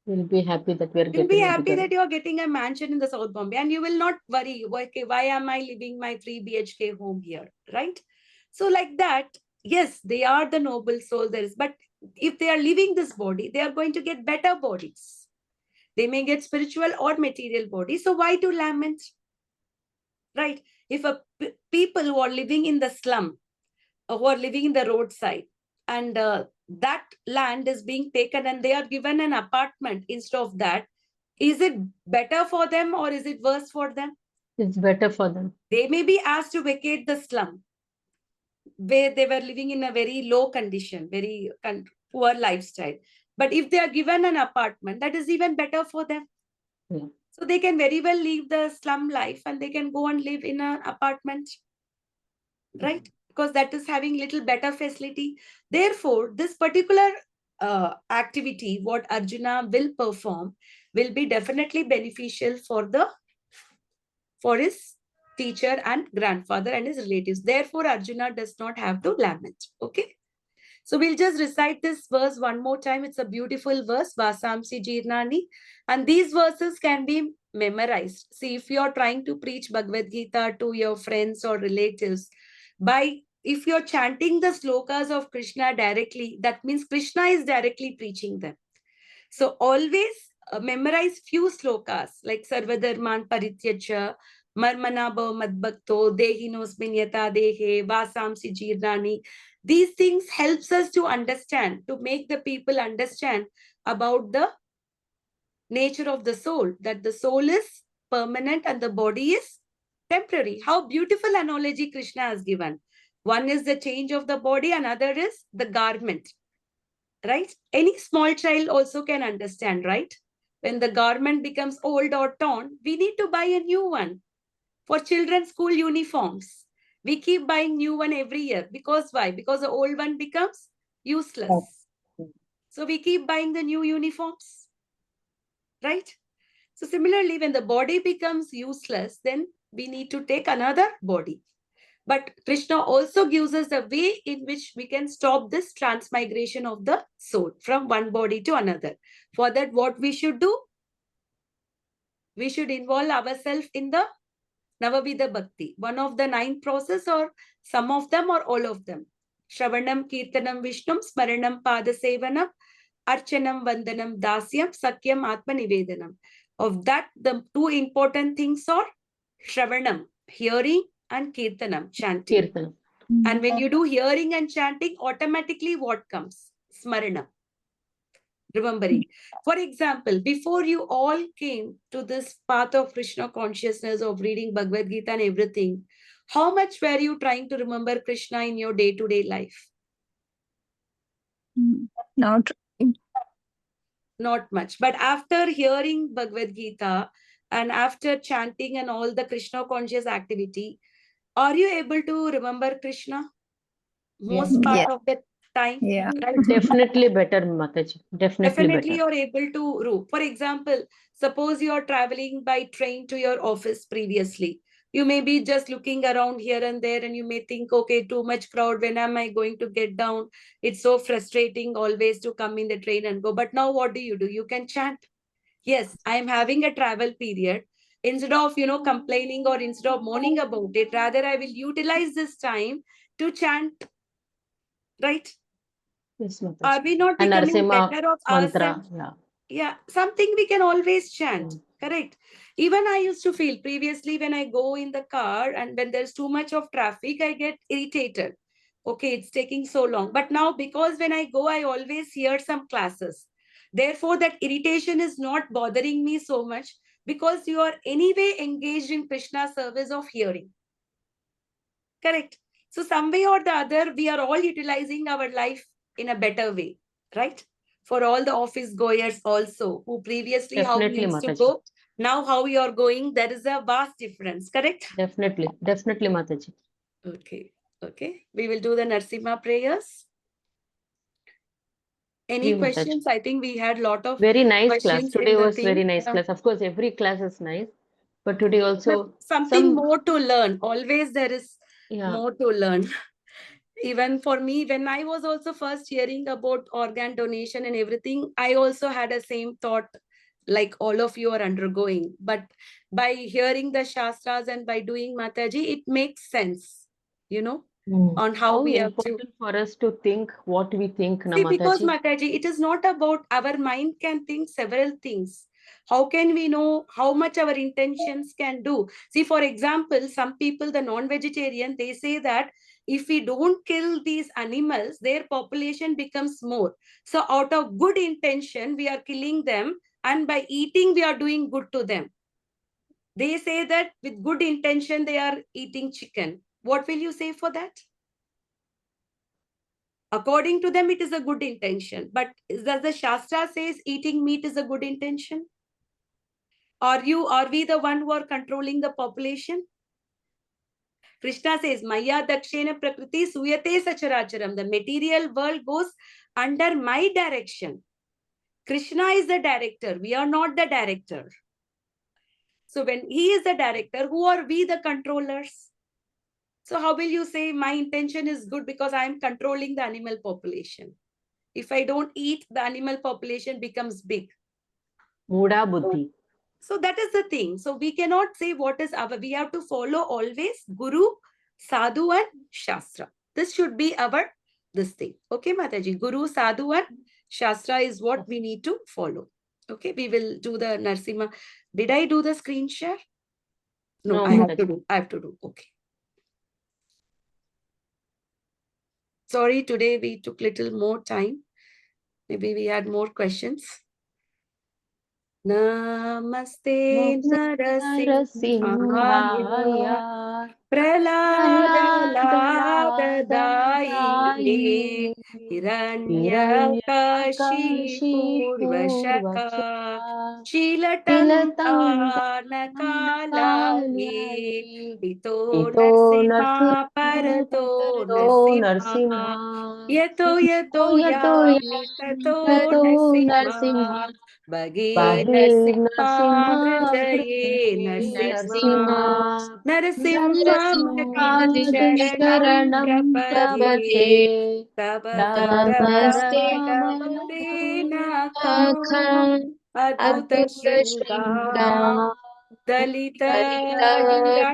We'll be happy that we are You'll getting be a happy bigger. that you are getting a mansion in the South Bombay and you will not worry, okay, why am I living my 3 BHK home here, right? So like that, yes, they are the noble souls, but if they are leaving this body, they are going to get better bodies. They may get spiritual or material bodies. So why to lament? Right? If people who are living in the slum, who are living in the roadside, and that land is being taken and they are given an apartment instead of that, is it better for them or is it worse for them? It's better for them. They may be asked to vacate the slum where they were living in a very low condition, very poor lifestyle. But if they are given an apartment, that is even better for them. Yeah. So they can very well leave the slum life and they can go and live in an apartment, right? Because that is having little better facility. Therefore, this particular activity, what Arjuna will perform, will be definitely beneficial for his teacher and grandfather and his relatives. Therefore, Arjuna does not have to lament. Okay. So we'll just recite this verse one more time. It's a beautiful verse, Vasamsi Jirnani. And these verses can be memorized. See, if you're trying to preach Bhagavad Gita to your friends or relatives, if you're chanting the slokas of Krishna directly, that means Krishna is directly preaching them. So always memorize few slokas like Sarvadharman Parityacha, Marmanabha Madbhakto, Dehinosmin Yata Dehe, Vasamsi Jirnani. These things helps us to understand, to make the people understand about the nature of the soul, that the soul is permanent and the body is temporary. How beautiful analogy Krishna has given. One is the change of the body, another is the garment. Right? Any small child also can understand, right? When the garment becomes old or torn, we need to buy a new one. For children's school uniforms, we keep buying new one every year. Because why? Because the old one becomes useless. So we keep buying the new uniforms, right? So similarly, when the body becomes useless, then we need to take another body. But Krishna also gives us the way in which we can stop this transmigration of the soul from one body to another. For that, what we should do? We should involve ourselves in the Navavida Bhakti, one of the 9 process or some of them or all of them. Shravanam, Kirtanam, Vishnum, Smaranam, Padasevanam, Archanam, Vandanam, Dasyam, Sakyam, Atma Nivedanam. Of that, the two important things are Shravanam, hearing, and Kirtanam, chanting. Kirtanam. And when you do hearing and chanting, automatically what comes? Smaranam, remembering. For example, before you all came to this path of Krishna consciousness, of reading Bhagavad Gita and everything, how much were you trying to remember Krishna in your day-to-day life? Not Not much. But after hearing Bhagavad Gita and after chanting and all the Krishna conscious activity, are you able to remember Krishna most part yeah, of the time? yeah. Right? Definitely better, Mataji. Definitely Definitely, better. you're able to do. For example, suppose you're traveling by train to your office previously. You may be just looking around here and there, and you may think, okay, too much crowd. When am I going to get down? It's so frustrating always to come in the train and go. But now, what do? You can chant. Yes, I am having a travel period. Instead of, complaining or instead of mourning about it, rather I will utilize this time to chant, right? Yes, Are Mataji. we not And becoming Narasimha better of mantra. ourselves? Yeah. Yeah, something we can always chant. Mm. Correct. Even I used to feel previously when I go in the car and when there's too much of traffic, I get irritated. Okay, it's taking so long. But now, because when I go, I always hear some classes. Therefore, that irritation is not bothering me so much because you are anyway engaged in Krishna service of hearing. Correct. So, some way or the other, we are all utilizing our life in a better way, right? For all the office goers also, who previously how we Definitely, used to Mataji. go, now how we are going, there is a vast difference, correct? Definitely. Definitely, Mataji. Okay, okay. We will do the Narsimha prayers. Ji, Any Mataji. questions? I think we had a lot of Very nice class. questions in Today the was very thing. nice class. Of course, every class is nice. But today But also something some, more to learn. Always there is yeah. more to learn. Even for me, when I was also first hearing about organ donation and everything, I also had a same thought like all of you are undergoing. But by hearing the Shastras and by doing Mataji, it makes sense, Mm. on how How we have to. important for us to think what we think, na See, because Mataji? Mataji, it is not about our mind can think several things. How can we know how much our intentions can do? See, for example, some people, the non-vegetarian, they say that if we don't kill these animals, their population becomes more. So out of good intention, we are killing them. And by eating, we are doing good to them. They say that with good intention, they are eating chicken. What will you say for that? According to them, it is a good intention. But does the Shastra says eating meat is a good intention? Are we the one who are controlling the population? Krishna says, Maya Dakshena Prakriti Suyate Sacharacharam. The material world goes under my direction. Krishna is the director. We are not the director. So when he is the director, who are we the controllers? So how will you say my intention is good because I am controlling the animal population? If I don't eat, the animal population becomes big. Muda Buddhi. So that is the thing. So we cannot say what is our, we have to follow always Guru, Sadhu and Shastra. This should be our, this thing. Okay, Mataji, Guru, Sadhu and Shastra is what we need to follow. Okay, we will do the Narsimha. Did I do the screen share? No, No, I have to Mataji. do. I have to do. Okay. Sorry, today we took little more time. Maybe we had more questions. Namaste Narasimhaya Narasimhaya Praladadadayine Hiranyakashi Hiranyakashi Purvashaka Purvashaka Tilatam Shilatantanakalaye Kalali Ito Ito Narsimha Narsimha Parato Parato Narsimha Narsimha Yato Yato Yato Yato Yami Yami Tato Tato Narsimha Narsimha Bhage Bhage Narsimha Narsimha Hridaye Hridaye Narsimha Narsimha Narasimham Narasimha Sharanam Sharanam Prapade Prapate Tava Tava Padamade Nakam Nakam Adbhuta Adbhuta Shringa Shringa Dalita Dalita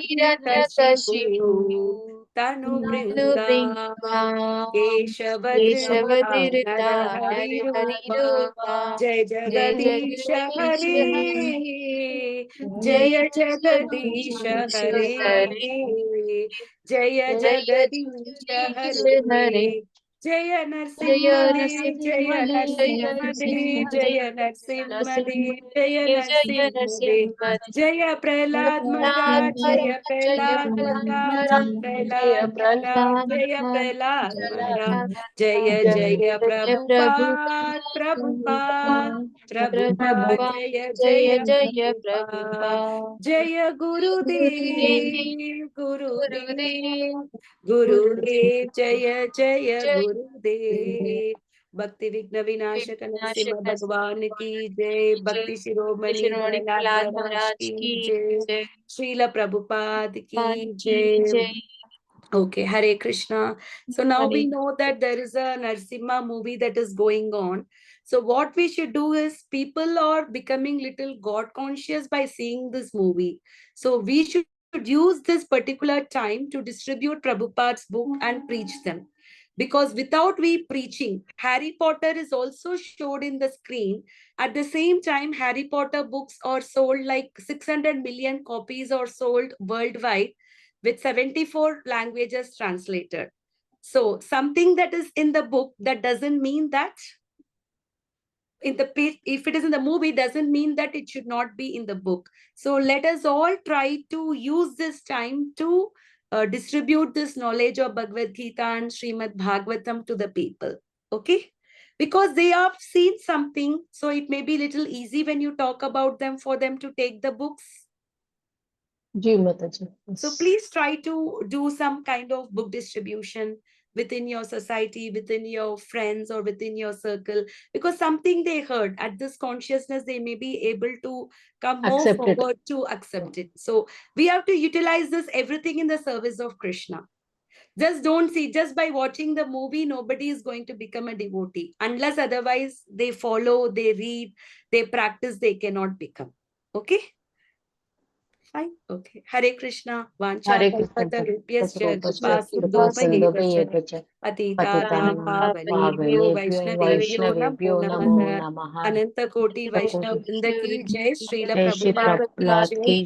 Hiranyakashipu Hiranyakashipu Tanu Nanu Brinda Brinda Keshavadhrita Keshavadrita Narahari Rupa Naraharirupa Jai Jai Jagadisha Jagadisha Hari Jai Jaya Jagadisha Jagadisha Hare Hari Jaya Jaya Jagadisha Jagadisha Hare Hari Jaya Jaya Narsimhadev Jaya Narasimhade Jaya Narsimhadev Narasimhade Jaya Narsimhadev Jaya Narasimhade Jaya Narsimhadev Narasimhade Jaya Prahlad Prahlad Maharaj Jaya Maharaj Jaya Prahlad Prahlad Maharaj Maharaj Jaya Prahlad Maharaj Prahlad Jaya Maharaj Prahlad Jaya Maharaj Prahlad Jaya Jaya Jaya Prabhupada Prabhupada Prabhupada Prabhupada Prabhupada Prabhupada Jaya Jaya Jaya Jaya Prabhupada Prabhupada Jaya Gurudev Gurudev Gurudev Gurudev Gurudev Jaya Jaya Jaya Gurudev Gurudev Bhakti Vigna Vinashaka Narasimha Vinashaka Bhagwan ki Jai Jai Bhakti Shiromani Shirmani Prahlad Prahlad Maharaj Maharaj ki ki Jai Jai Srila Prabhupada ki Ki Jai. Jai Okay, Hare Krishna. So now Hare we know that there is a Narsimha movie that is going on. So what we should do is people are becoming little God conscious by seeing this movie. So we should use this particular time to distribute Prabhupada's book and preach them. Because without we preaching, Harry Potter is also showed in the screen. At the same time, Harry Potter books are sold like 600 million copies are sold worldwide with 74 languages translated. So something that is in the book, that doesn't mean that in the page, if it is in the movie, doesn't mean that it should not be in the book. So let us all try to use this time to distribute this knowledge of Bhagavad Gita and Srimad Bhagavatam to the people. Okay? Because they have seen something, so it may be little easy when you talk about them for them to take the books. Ji Mataji. So please try to do some kind of book distribution within your society, within your friends, or within your circle, because something they heard at this consciousness, they may be able to come more Accept it. forward to accept it. So we have to utilize this everything in the service of Krishna. Just don't see, just by watching the movie, nobody is going to become a devotee. Unless otherwise they follow, they read, they practice, they cannot become. Okay? Fine. Okay. Hare Krishna. Vancha Hare Krishna kalpatarubhyascha Bhaktapasya kripa Kripa sindhuvayeva cha Sindhavyevacha patitanam Patitanam pavanebhyo Pavanebhyo vaishnavebhyo namo Vaishnavebhyo Namo namah. Namaha Ananta Koti Ananta Vaishnav Koti Vrinda ki jai. Srila Jai Shri Prabhupada ki Prabhupada jai. ki